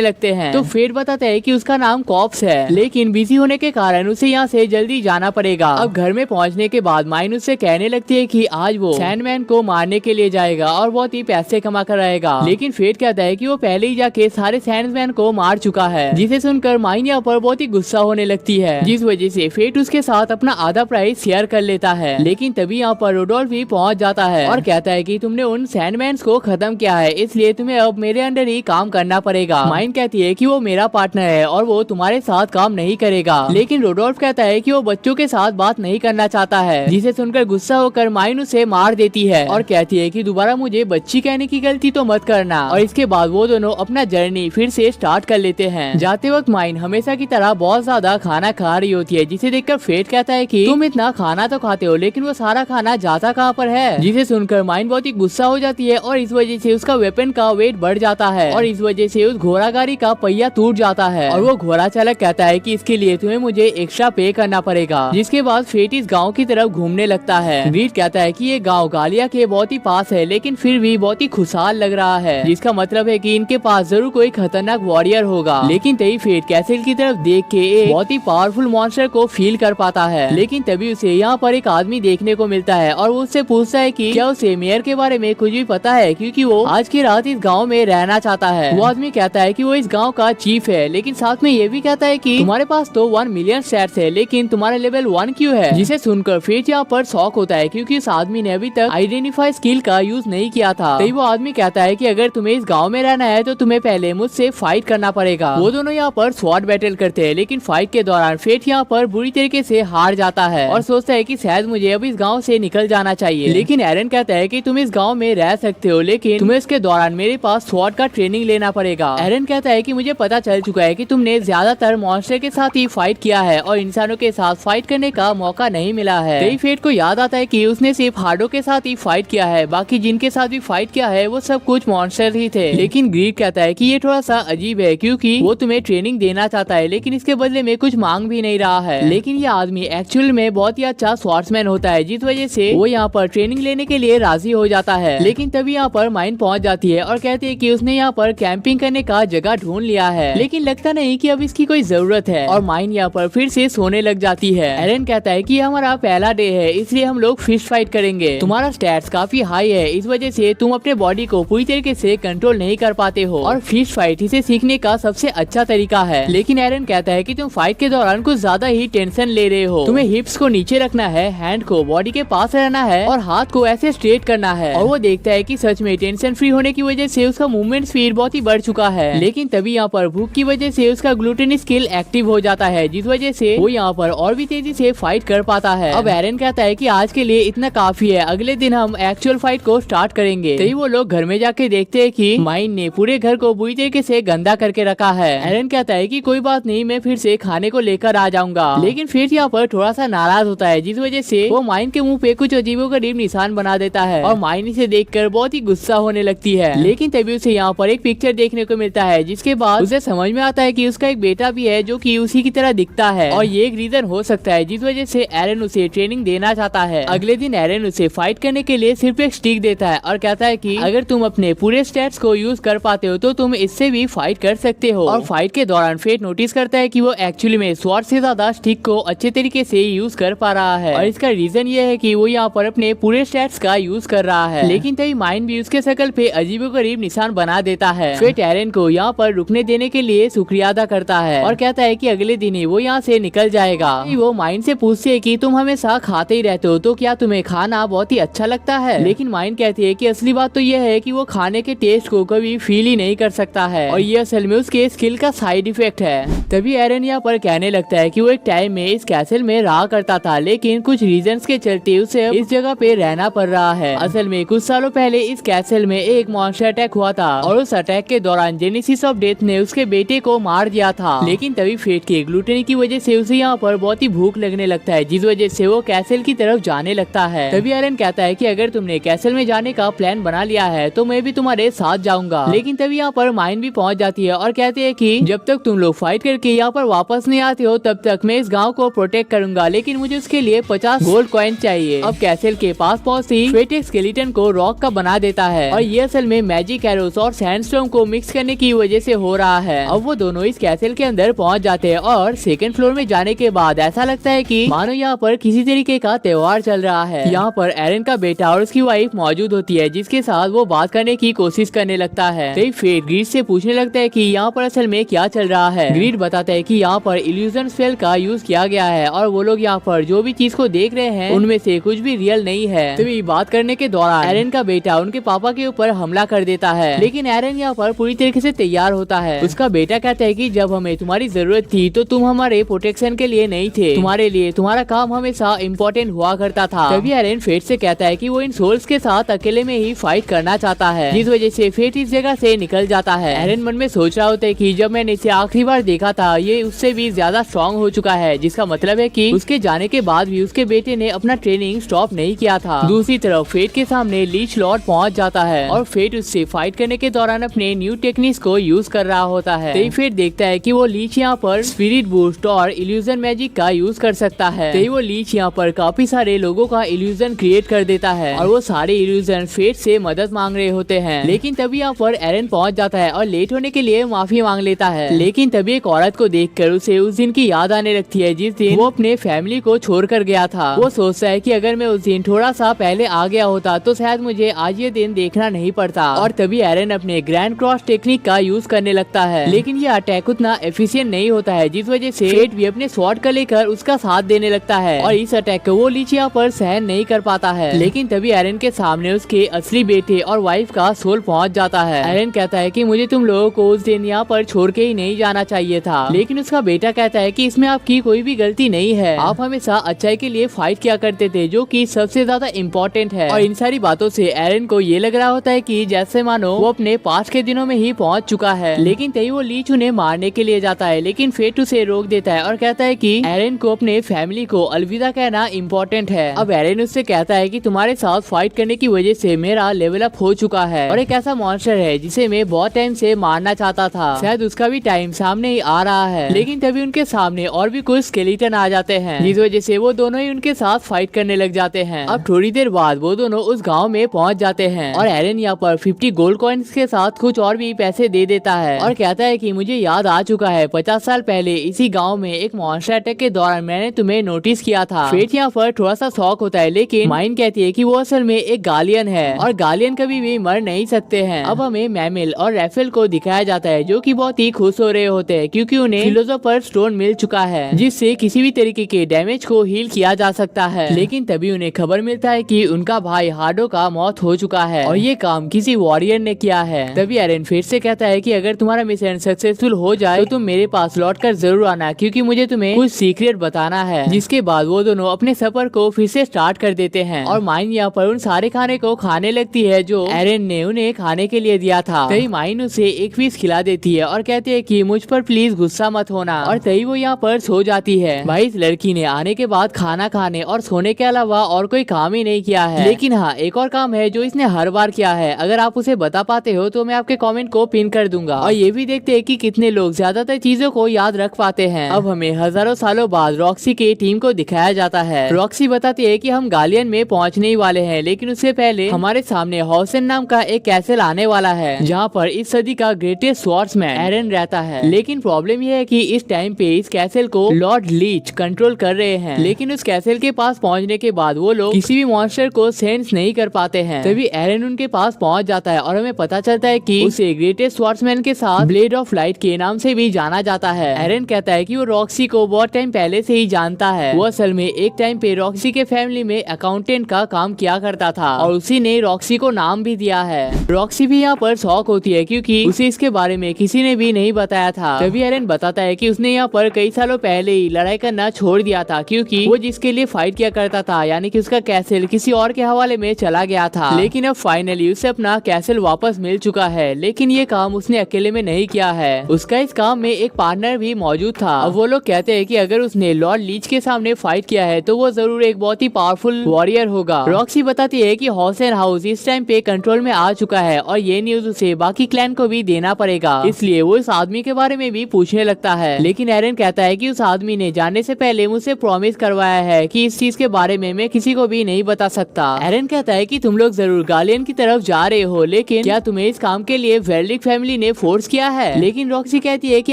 लगते हैं। तो फेट बताता है कि उसका नाम कॉप्स है, लेकिन बिजी होने के कारण उसे यहाँ से जल्दी जाना पड़ेगा। अब घर में पहुँचने के बाद माइन उससे कहने लगती है कि आज वो सैंडमैन को मारने के लिए जाएगा और बहुत ही पैसे कमा कर आएगा। लेकिन फेट कहता है कि वो पहले ही जाके सारे सैंडमैन को मार चुका है, जिसे सुनकर माइन यहाँ पर बहुत ही गुस्सा होने लगती है, जिस वजह से फेट उसके साथ अपना आधा प्राइस शेयर कर लेता है। लेकिन तभी यहाँ पर रोडोल्फ भी पहुँच जाता है और कहता है कि तुमने उन सैंडमैन्स को खत्म किया है, इसलिए तुम्हें अब मेरे अंडर ही काम करना पड़ेगा। माइन कहती है कि वो मेरा पार्टनर है और वो तुम्हारे साथ काम नहीं करेगा। लेकिन रोडोल्फ कहता है कि वो बच्चों के साथ बात नहीं करना चाहता है, जिसे सुनकर गुस्सा होकर माइन उसे मार देती है और कहती है कि दोबारा मुझे बच्ची कहने की गलती तो मत करना। और इसके बाद वो दोनों अपना जर्नी फिर से स्टार्ट कर लेते हैं। जाते वक्त माइन हमेशा की तरह बहुत ज्यादा खाना खा रही होती है, जिसे देखकर फेट कहता है कि तुम इतना खाना तो खाते हो, लेकिन वो सारा खाना जाता कहाँ पर है, जिसे सुनकर माइन बहुत ही गुस्सा हो जाती है और इस वजह से उसका वेपन का वेट बढ़ जाता है और इस वजह से उस घोड़ा गाड़ी का पहिया टूट जाता है। और वो घोड़ा चालक कहता है कि इसके लिए तुम्हें मुझे एक्स्ट्रा पे करना पड़ेगा। जिसके बाद फेट इस गाँव की तरफ घूमने लगता है। ग्रीड कहता है कि ये गाँव गालिया के बहुत ही पास है, लेकिन फिर भी बहुत ही खुशहाल लग रहा है, जिसका मतलब है कि इनके पास जरूर कोई खतरनाक वॉरियर होगा। लेकिन तभी फेट कैसल की तरफ देख के एक बहुत ही पावरफुल मॉन्स्टर को फील कर पाता है। लेकिन तभी उसे यहाँ पर एक आदमी देखने को मिलता है और वो उससे पूछता है कि क्या उसे मेयर के बारे में कुछ भी पता है, क्योंकि वो आज की रात इस गाँव में रहना चाहता है। वो आदमी कहता है कि वो इस गाँव का चीफ है, लेकिन साथ में ये भी कहता है कि तुम्हारे पास तो 1 मिलियन स्टैट्स है, लेकिन तुम्हारा लेवल 1 क्यों है। जिसे सुनकर फेट यहाँ पर शॉक होता है, क्योंकि उस आदमी ने अभी तक आइडेंटिफाई स्किल का यूज नहीं किया था। तभी वो आदमी कहता है कि अगर तुम्हें इस गाँव में रहना है तो तुम्हें पहले मुझसे फाइट करना पड़ेगा। वो दोनों यहाँ पर स्वॉर्ड बैटल करते हैं, लेकिन फाइट के दौरान फेट यहाँ पर बुरी तरीके से हार जाता है और सोचता है कि शायद मुझे अब इस गाँव से निकल जाना चाहिए। लेकिन एरन कहता है कि तुम इस गाँव में रह सकते हो, लेकिन तुम्हें इसके दौरान मेरे पास स्वॉर्ड का ट्रेनिंग लेना पड़ेगा। एरन कहता है कि मुझे पता चल चुका है कि तुमने ज्यादातर मॉन्स्टर के साथ ही फाइट किया है और इंसानों के साथ फाइट करने का मौका नहीं मिला है। तभी फेट को याद आता है कि उसने सिर्फ हार्डो के साथ ही फाइट किया है, बाकी जिनके साथ भी फाइट किया है वो सब कुछ मॉन्स्टर ही थे। लेकिन ग्रीड कहता है कि ये थोड़ा सा अजीब है, क्योंकि वो तुम्हें ट्रेनिंग देना चाहता है, लेकिन इसके बदले में कुछ मांग भी नहीं रहा है। लेकिन ये आदमी एक्चुअल में बहुत ही अच्छा स्वॉर्ड्समैन होता है, जिस वजह से वो यहाँ पर ट्रेनिंग लेने के लिए राजी हो जाता है। लेकिन तभी यहाँ पर माइन पहुँच जाती है और कहती है कि उसने यहाँ पर कैंपिंग करने का जगह ढूंढ लिया है, लेकिन लगता नहीं कि अब इसकी कोई जरूरत है। और माइन यहाँ पर फिर से सोने लग जाती है। एरन कहता है कि हमारा पहला डे है, इसलिए हम लोग फिश फाइट करेंगे। तुम्हारा स्टैट्स काफी हाई है, इस वजह से तुम अपने बॉडी को पूरी तरीके से कंट्रोल नहीं कर पाते हो और फिश फाइट इसे सीखने का सबसे अच्छा तरीका है। लेकिन एरन कहता है कि तुम फाइट के दौरान कुछ ज्यादा ही टेंशन ले रहे हो। तुम्हें हिप्स को नीचे रखना है, हैंड को बॉडी के पास रहना है और हाथ को ऐसे स्ट्रेट करना है। और वो देखता है कि सच में टेंशन फ्री होने की वजह से उसका मूवमेंट स्पीड बहुत ही बढ़ चुका है। लेकिन तभी यहाँ पर भूख की वजह से उसका ग्लूटेन स्किल एक्टिव हो जाता है, जिस वजह से वो यहाँ पर और भी तेजी से फाइट कर पाता है। अब एरन कहता है कि आज के लिए इतना काफी है, अगले दिन हम एक्चुअल फाइट को स्टार्ट करेंगे। तभी वो लोग घर में जाके देखते हैं कि माइन ने पूरे घर को बुरी तरीके से गंदा करके रखा है। एरन कहता है कि कोई बात नहीं, मैं फिर से खाने को लेकर आ जाऊंगा। लेकिन फिर यहाँ पर थोड़ा सा नाराज होता है, जिस वजह से वो माइन के मुंह पे कुछ अजीबोगरीब निशान बना देता है और माइन इसे देखकर बहुत ही गुस्सा होने लगती है। लेकिन तभी उसे यहाँ पर एक पिक्चर देखने को मिलता है, जिसके बाद उसे समझ में आता है कि उसका एक बेटा भी है जो कि उसी की तरह दिखता है और ये एक रीजन हो सकता है जिस वजह से एरन उसे ट्रेनिंग देना चाहता है। अगले दिन एरन उसे फाइट करने के लिए सिर्फ एक स्टिक देता है और कहता है कि अगर तुम अपने पूरे स्टैट्स को यूज कर पाते हो तो तुम इससे भी फाइट कर सकते हो। और फाइट के दौरान फेट नोटिस करता है कि वो एक्चुअली में स्वॉर्ड से ज्यादा स्टिक को अच्छे तरीके से यूज कर पा रहा है और इसका रीजन ये है कि वो यहाँ पर अपने पूरे स्टैट्स का यूज कर रहा है। लेकिन तभी माइन भी उसके शकल पे अजीबोगरीब निशान बना देता है। फेट एरन को यहाँ पर रुकने देने के लिए शुक्रिया अदा करता है और कहता है कि अगले दिन ही वो यहाँ से निकल जाएगा। वो माइन से पूछती है कि तुम हमेशा खाते ही रहते हो, तो क्या तुम्हें खाना बहुत ही अच्छा लगता है। लेकिन माइन कहती है कि असली बात तो यह है कि वो खाने के टेस्ट को कभी फील ही नहीं कर सकता है और ये असल में उसके स्किल का साइड इफेक्ट है। तभी एरन यहाँ पर कहने लगता है कि वो एक टाइम में इस कैसल में रहा करता था, लेकिन कुछ रीजंस के चलते उसे इस जगह पे रहना पड़ रहा है। असल में कुछ सालों पहले इस कैसल में एक मॉन्स्टर अटैक हुआ था और उस अटैक के दौरान जेनेसिस ऑफ डेथ ने उसके बेटे को मार दिया था। लेकिन तभी फेट के ग्लूटेन की वजह से उसे यहाँ पर बहुत ही भूख लगने लगता है, जिस वजह से वो कैसल की तरफ जाने लगता है। तभी एरन कहता है कि अगर तुमने कैसल में जाने का प्लान बना लिया है तो मैं भी तुम्हारे साथ जाऊंगा। लेकिन तभी यहाँ पर माइन भी पहुँच जाती है और कहती है कि जब तक तुम लोग फाइट करके यहाँ पर वापस नहीं आते हो तब तक मैं इस गाँव को प्रोटेक्ट करूंगा, लेकिन मुझे उसके लिए 50 गोल्ड कॉइन चाहिए। अब कैसल के पास पहुँचती फेट एक स्केलेटन को रॉक का बना देता है और ये असल में मैजिक एरोस और सैंडस्टॉर्म को मिक्स करने की वजह से हो रहा है। अब वो दोनों इस कैसल के अंदर पहुँच जाते हैं और सेकंड फ्लोर में जाने के बाद ऐसा लगता है कि मानो यहाँ पर किसी तरीके का त्योहार चल रहा है। यहाँ पर एरन का बेटा और उसकी वाइफ मौजूद होती है जिसके साथ वो बात करने की कोशिश करने लगता है। तभी फेट ग्रीड से पूछने लगता है कि यहाँ पर असल में क्या चल रहा है। ग्रीड बताता है कि यहाँ पर इल्यूजन स्पेल का यूज किया गया है और वो लोग यहाँ पर जो भी चीज को देख रहे हैं उनमें से कुछ भी रियल नहीं है। तभी बात करने के दौरान एरन का बेटा उनके पापा के ऊपर हमला कर देता है, लेकिन एरन यहाँ पर पूरी तरीके से तैयार होता है। उसका बेटा कहता है कि जब हमें तुम्हारी जरूरत थी तो तुम हमारे प्रोटेक्शन के लिए नहीं थे, तुम्हारे लिए तुम्हारा काम हमेशा इम्पोर्टेंट हुआ करता था। तभी एरन फेट से कहता है कि वो इन सोल्स के साथ अकेले में ही फाइट करना चाहता है, जिस वजह से फेट इस जगह से निकल जाता है। एरन मन में सोच रहा होता है कि जब मैंने इसे आखिरी बार देखा था ये उससे भी ज्यादा स्ट्रॉन्ग हो चुका है, जिसका मतलब है कि उसके जाने के बाद भी उसके बेटे ने अपना ट्रेनिंग स्टॉप नहीं किया था। दूसरी तरफ फेट के सामने लीच लॉर्ड पहुंच जाता है और फेट उससे फाइट करने के दौरान अपने न्यू टेक्निक्स को यूज कर रहा होता है। तभी फेट देखता है कि वो लीच यहाँ पर स्पिरिट बूस्ट और इल्यूजन मैजिक का यूज कर सकता है। तभी वो लीच यहाँ पर काफी सारे लोगों का इल्यूजन क्रिएट कर देता है और वो सारे इल्यूजन फेट से मदद मांग रहे होते हैं। लेकिन तभी यहाँ पर एरन पहुंच जाता है और लेट होने के लिए माफी मांग लेता है। लेकिन तभी एक औरत को देखकर उसे उस दिन की याद आने लगती है जिस दिन वो अपने फैमिली को छोड़कर गया था। वो सोचता है कि अगर मैं उस दिन थोड़ा सा पहले आ गया होता तो शायद मुझे आज ये दिन देखना नहीं पड़ता। और तभी एरन अपने ग्रैंड क्रॉस टेक्निक का यूज करने लगता है, लेकिन ये अटैक उतना एफिशिएंट नहीं होता है, जिस वजह से फेट भी अपने स्वॉर्ड का लेकर उसका साथ देने लगता है और इस अटैक को वो लीच यहाँ पर सहन नहीं कर पाता है। लेकिन तभी एरन के सामने उसके असली बेटे और वाइफ का सोल पहुंच जाता है। एरन कहता है कि मुझे तुम लोगों को उस दिन यहाँ पर छोड़ के ही नहीं जाना चाहिए था, लेकिन उसका बेटा कहता है कि इसमें आपकी कोई भी गलती नहीं है, आप हमेशा अच्छाई के लिए फाइट किया करते थे जो कि सबसे ज्यादा इम्पोर्टेंट है। और इन सारी बातों से एरन को ये लग रहा होता है कि जैसे मानो वो अपने पास के दिनों में ही पहुंच चुका है। लेकिन तभी वो लीच उन्हें मारने के लिए जाता है, लेकिन फेट उसे रोक देता है और कहता है कि एरन को अपने फैमिली को अलविदा कहना इम्पोर्टेंट है। अब एरन उससे कहता है कि तुम्हारे साथ फाइट करने की वजह से मेरा लेवल अप हो चुका है और एक ऐसा मॉन्स्टर है जिसे मैं बहुत टाइम से मारना चाहता था, शायद उसका भी टाइम सामने ही आ रहा है। लेकिन तभी उनके सामने और भी कुछ स्केलेटन आ जाते हैं, जिस वजह से वो दोनों ही उनके साथ फाइट करने लग जाते हैं। अब थोड़ी देर बाद वो दोनों उस गांव में पहुंच जाते हैं और एरन यहाँ पर 50 गोल्ड कॉइन्स के साथ कुछ और भी पैसे दे देता है और कहता है कि मुझे याद आ चुका है 50 साल पहले इसी गांव में एक मॉन्स्टर अटैक के दौरान मैंने तुम्हें नोटिस किया था। फेट यहाँ पर थोड़ा सा शॉक होता है, लेकिन माइन कहती है कि वो असल में एक गार्डियन है और गार्डियन कभी भी मर नहीं सकते हैं। अब हमें मैमिल और रैफेल को दिखाया जाता है जो कि बहुत ही खुश हो रहे होते हैं क्योंकि उन्हें फिलोसोफर स्टोन मिल चुका है जिससे किसी भी तरीके के डैमेज को हील किया जा सकता है। लेकिन तभी उन्हें खबर मिलता है कि उनका भाई हार्डो का मौत हो चुका है और ये काम किसी वॉरियर ने किया है। तभी एरन फिर से कहता है कि अगर तुम्हारा मिशन सक्सेसफुल हो जाए तो तुम मेरे पास लौट कर जरूर आना क्योंकि मुझे तुम्हें कुछ सीक्रेट बताना है। जिसके बाद वो दोनों अपने सफर को फिर से स्टार्ट कर देते हैं और माइन यहाँ पर उन सारे खाने को खाने लगती है जो एरन ने उन्हें खाने के लिए दिया था। तभी माइन उसे एक पीस खिला देती है और कहती है कि मुझ पर प्लीज गुस्सा मत होना और तभी वो यहाँ पर सो जाती है। भाई इस लड़की ने आने के बाद खाना खाने और सोने के अलावा और कोई काम ही नहीं किया है, लेकिन हाँ एक और काम है जो इसने हर बार किया है। अगर आप उसे बता पाते हो तो मैं आपके कमेंट को पिन कर दूंगा और ये भी देखते हैं कि कितने लोग ज्यादातर चीजों को याद रख पाते हैं। अब हमें हजारों सालों बाद रॉक्सी के टीम को दिखाया जाता है। रॉक्सी बताती है कि हम गालियन में पहुंचने ही वाले हैं, लेकिन उससे पहले हमारे सामने हॉसन नाम का एक कैसल आने वाला है जहाँ पर इस सदी का ग्रेटेस्ट स्वॉर्ड्समैन एरन रहता है। लेकिन प्रॉब्लम यह है कि इस टाइम पे इस कैसल को लॉर्ड लीच कंट्रोल कर रहे हैं, लेकिन उस कैसल के पास पहुंचने के बाद वो लोग किसी भी मॉन्स्टर को सेंस नहीं कर पाते हैं। तभी एरन उनके पास पहुंच जाता है और हमें पता चलता है कि उसे ग्रेटेस्ट स्वॉर्ड्समैन के साथ ब्लेड ऑफ लाइट के नाम से भी जाना जाता है। एरन कहता है कि वो रॉक्सी को बहुत टाइम पहले से ही जानता है। वो असल में एक टाइम पे रॉक्सी के फैमिली में अकाउंटेंट का काम किया करता था और उसी ने रॉक्सी को नाम भी दिया है। रॉक्सी भी यहाँ पर शॉक होती है क्योंकि उसे इसके बारे में किसी ने भी नहीं बताया था। तभी एरन बताता है कि उसने यहाँ पर कई सालों पहले ही लड़ाई करना छोड़ दिया था क्योंकि वो जिसके लिए फाइट किया करता था यानी कि उसका कैसल किसी और के हवाले में चला गया था। लेकिन अब फाइनली उसे अपना कैसल वापस मिल चुका है, लेकिन ये काम उसने अकेले में नहीं किया है, उसका इस काम में एक पार्टनर भी मौजूद था। अब वो लोग कहते हैं कि अगर उसने लॉर्ड लीच के सामने फाइट किया है है तो वो जरूर एक बहुत ही पावरफुल वॉरियर होगा। रॉक्सी बताती है कि हॉसेन हाउस इस टाइम पे कंट्रोल में आ चुका है और ये न्यूज उसे बाकी क्लैन को भी देना पड़ेगा, इसलिए वो इस आदमी के बारे में भी पूछने लगता है। लेकिन एरन कहता है कि उस आदमी ने जाने से पहले मुझसे प्रॉमिस करवाया है कि इस चीज के बारे में मैं किसी को भी नहीं बता सकता। एरन कहता है कि तुम लोग जरूर गार्लियन की तरफ जा रहे हो, लेकिन क्या तुम्हें इस काम के लिए वेल्डिक फैमिली ने फोर्स किया है? लेकिन रॉक्सी कहती है कि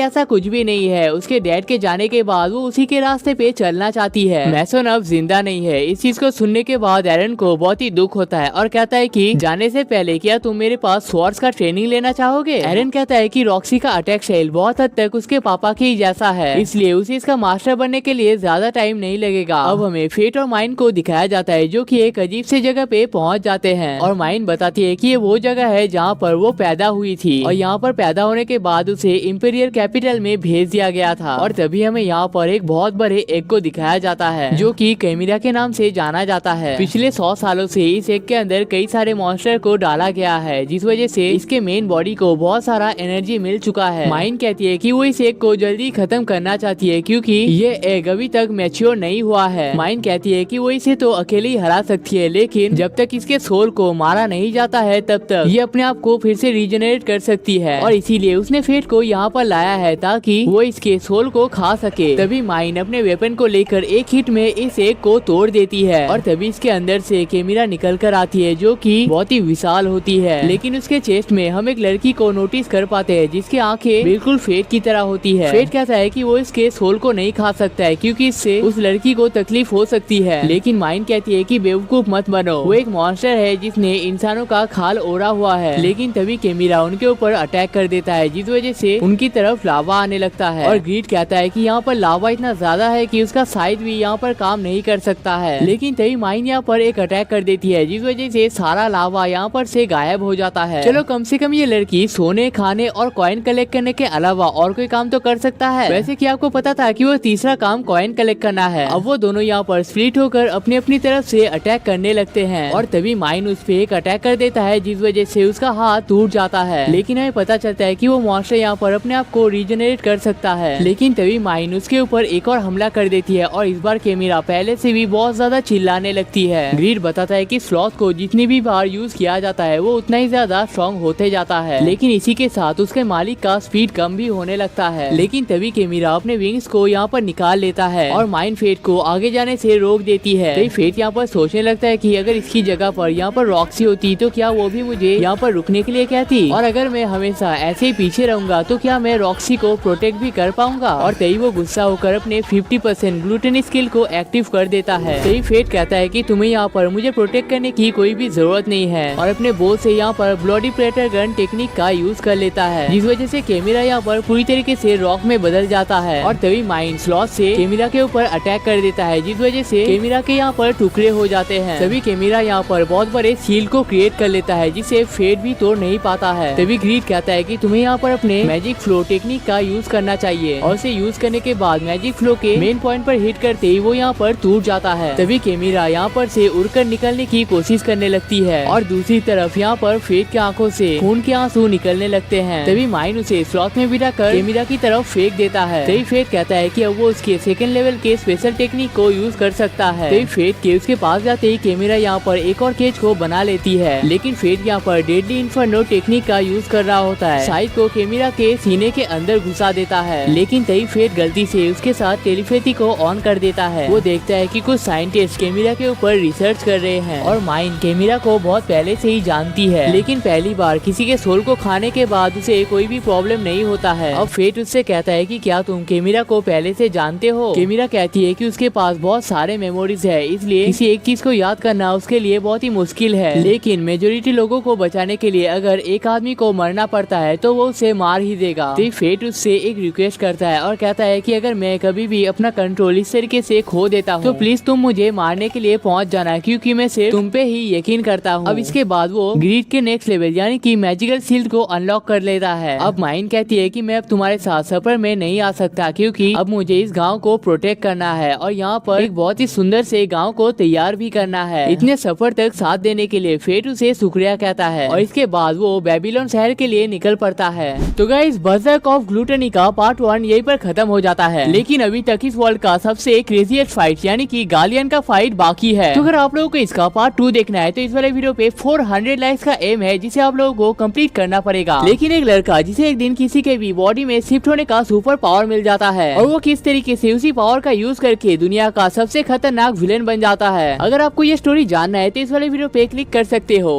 ऐसा कुछ भी नहीं है। उसके डैड के जाने के बाद वो उसी के रास्ते पे चलना चाहती है। मैसन अब जिंदा नहीं है। इस चीज को सुनने के बाद एरन को बहुत ही दुख होता है और कहता है कि जाने से पहले क्या तुम मेरे पास स्वॉर्ड्स का ट्रेनिंग लेना चाहोगे? एरन कहता है कि रॉक्सी का अटैक स्टाइल बहुत हद तक उसके पापा के जैसा है, इसलिए उसे इसका मास्टर बनने के लिए ज्यादा टाइम नहीं लगेगा। अब हमें फेट और माइन को दिखाया जाता है जो कि एक अजीब से जगह पे पहुंच जाते हैं और माइन बताती है कि ये वो जगह है जहाँ पर वो पैदा हुई थी और यहाँ पर पैदा होने के बाद उसे इंपीरियल कैपिटल में भेज दिया गया था। और तभी हमें यहाँ पर एक बहुत बड़े एग को दिखाया जाता है जो कि कैमिरा के नाम से जाना जाता है। पिछले 100 सालों से इस एग के अंदर कई सारे मॉन्स्टर को डाला गया है, जिस वजह से इसके मेन बॉडी को बहुत सारा एनर्जी मिल चुका है। माइन कहती है कि वो इस एग को जल्दी खत्म करना चाहती है क्योंकि ये एग अभी तक मैच्योर नहीं हुआ है। माइन कहती है कि वो इसे तो अकेले ही हरा सकती है, लेकिन जब तक इसके सोल को मारा नहीं जाता है तब तक ये अपने आप को फिर से रीजनरेट कर सकती है और इसीलिए उसने फेट को यहाँ पर लाया है ताकि वो इसके सोल को खा सके। तभी माइन अपने वेपन को लेकर एक हिट में इस एग को तोड़ देती है और तभी इसके अंदर से कैमिरा निकल कर आती है जो कि बहुत ही विशाल होती है। लेकिन उसके चेस्ट में हम एक लड़की को नोटिस कर पाते हैं जिसकी आंखें बिल्कुल फेट की तरह होती है। फेट कहता है कि वो इसके सोल को नहीं खा सकता है क्योंकि इससे उस लड़की को तकलीफ हो सकती है। लेकिन माइन कहती है कि बेवकूफ मत बनो, वो एक मॉन्स्टर है जिसने इंसानों का खाल ओढ़ा हुआ है। लेकिन तभी कैमिरा उनके ऊपर अटैक कर देता है जिस वजह से उनकी तरफ लावा आने लगता है और ग्रीड कहता है कि यहाँ पर लावा इतना ज्यादा है कि उसका साइज भी यहाँ पर काम नहीं कर सकता है। लेकिन तभी माइन यहाँ पर एक अटैक कर देती है जिस वजह से सारा लावा यहाँ पर से गायब हो जाता है। चलो कम से कम ये लड़की सोने, खाने और कॉइन कलेक्ट करने के अलावा और कोई काम तो कर सकता है। वैसे कि आपको पता था कि वो तीसरा काम कॉइन कलेक्ट करना है। अब वो दोनों यहाँ पर स्प्लिट होकर अपनी अपनी तरफ से अटैक करने लगते हैं और तभी माइन उस पे एक अटैक कर देता है जिस वजह से उसका हाथ टूट जाता है। लेकिन हमें पता चलता है कि वो मॉन्स्टर यहाँ पर अपने आप को रीजनरेट कर सकता है। लेकिन तभी माइन उसके ऊपर एक और हमला कर देती है और इस बार कैमिरा पहले से भी बहुत ज्यादा चिल्लाने लगती है। ग्रीड बताता है कि स्लॉथ को जितनी भी बार यूज किया जाता है वो उतना ही ज्यादा स्ट्रॉन्ग होते जाता है, लेकिन इसी के साथ उसके मालिक का स्पीड कम भी होने लगता है। लेकिन तभी कैमिरा अपने विंग्स को यहाँ पर निकाल लेता है और माइन फेट को आगे जाने से रोक देती है। तभी फेट यहाँ पर सोचने लगता है कि अगर इसकी जगह पर यहाँ पर रॉक्सी होती तो क्या वो भी मुझे यहाँ पर रुकने के लिए कहती, और अगर मैं हमेशा ऐसे ही पीछे रहूंगा तो क्या मैं रॉक्सी को प्रोटेक्ट भी कर पाऊंगा। और तभी वो गुस्सा होकर अपने 50% ग्लूटेन स्किल को एक्टिव कर देता है। तभी फेट कहता है कि तुम्हें यहाँ पर मुझे प्रोटेक्ट करने की कोई भी जरूरत नहीं है और अपने बो से यहाँ पर ब्लडी प्रेटर गन टेक्निक का यूज कर लेता है, जिस वजह से कैमिरा यहाँ पर पूरी तरीके से रॉक में बदल जाता है। और तभी माइन स्लॉथ से कैमिरा के ऊपर अटैक कर देता है जिस वजह से कैमिरा के यहाँ पर टुकड़े हो जाते हैं। तभी कैमिरा यहाँ पर बहुत बड़े शील्ड को क्रिएट कर लेता है जिसे फेट भी तोड़ नहीं पाता है। तभी ग्रीड कहता है कि तुम्हें यहाँ पर अपने मैजिक फ्लो टेक्निक का यूज करना चाहिए और उसे यूज करने के बाद मैजिक फ्लो के मेन पॉइंट पर हिट करते ही वो यहाँ पर टूट जाता है। तभी कैमिरा यहाँ पर से उड़कर निकलने की कोशिश करने लगती है और दूसरी तरफ यहाँ पर फेट की आंखों से खून के आंसू निकलने लगते हैं। तभी माइन उसे स्लॉथ में बिठा कर कैमिरा की तरफ फेंक देता है। तभी फेट कहता है कि अब वो उसके सेकंड लेवल के स्पेशल टेक्निक को यूज कर सकता है। तभी फेट के उसके पास जाते ही कैमिरा यहाँ पर एक और केज को बना लेती है, लेकिन फेट यहाँ पर डेडली इन्फर्नो टेक्निक का यूज कर रहा होता है। साइड को कैमिरा के सीने के अंदर घुसा देता है, लेकिन तभी फेट गलती से उसके साथ टेलीपैथी को ऑन कर देता है। वो देखता है कि कुछ साइंटिस्ट कैमिरा के ऊपर रिसर्च कर रहे हैं और माइन कैमिरा को बहुत पहले से ही जानती है, लेकिन पहली बार किसी के सोल को खाने के बाद उसे कोई भी प्रॉब्लम नहीं होता है। अब फेट उससे कहता है कि क्या तुम कैमिरा को पहले से जानते हो। कैमिरा कहती है कि उसके पास बहुत सारे मेमोरीज है, इसलिए किसी एक चीज को याद करना उसके लिए बहुत ही मुश्किल है, लेकिन मेजोरिटी लोगों को बचाने के लिए अगर एक आदमी को मरना पड़ता है तो वो उसे मार ही देगा। तो फेट उससे एक रिक्वेस्ट करता है और कहता है कि अगर मैं कभी भी अपना कंट्रोल इस तरीके से खो देता हूँ तो प्लीज तुम मुझे मारने के लिए पहुँच जाना, क्योंकि मैं सिर्फ तुम पे ही यकीन करता हूँ। अब इसके बाद वो ग्रीड के नेक्स्ट लेवल यानी कि मैजिकल शील्ड को अनलॉक कर लेता है। अब माइन कहती है कि मैं अब तुम्हारे साथ सफर में नहीं आ सकता, क्योंकि अब मुझे इस गांव को प्रोटेक्ट करना है और यहाँ पर एक बहुत ही सुंदर से गांव को तैयार भी करना है। इतने सफर तक साथ देने के लिए फेट उसे शुक्रिया कहता है और इसके बाद वो बेबीलोन शहर के लिए निकल पड़ता है। तो गाइस, बर्ज़र्क ऑफ ग्लूटनी का पार्ट 1 यहीं पर खत्म हो जाता है, लेकिन अभी तक इस वर्ल्ड का सबसे क्रेजीएस्ट फाइट यानी कि गालियन का फाइट बाकी है। तो अगर आप लोगों को इसका पार्ट 2 देखना है तो इस वाले वीडियो पे 400 लाइक्स का एम है जिसे आप लोगों को कंप्लीट करना पड़ेगा। लेकिन एक लड़का जिसे एक दिन किसी के भी बॉडी में शिफ्ट होने का सुपर पावर मिल जाता है और वो किस तरीके से उसी पावर का यूज करके दुनिया का सबसे खतरनाक विलेन बन जाता है। अगर आपको ये स्टोरी जानना है तो इस वाले वीडियो पे क्लिक कर सकते हो।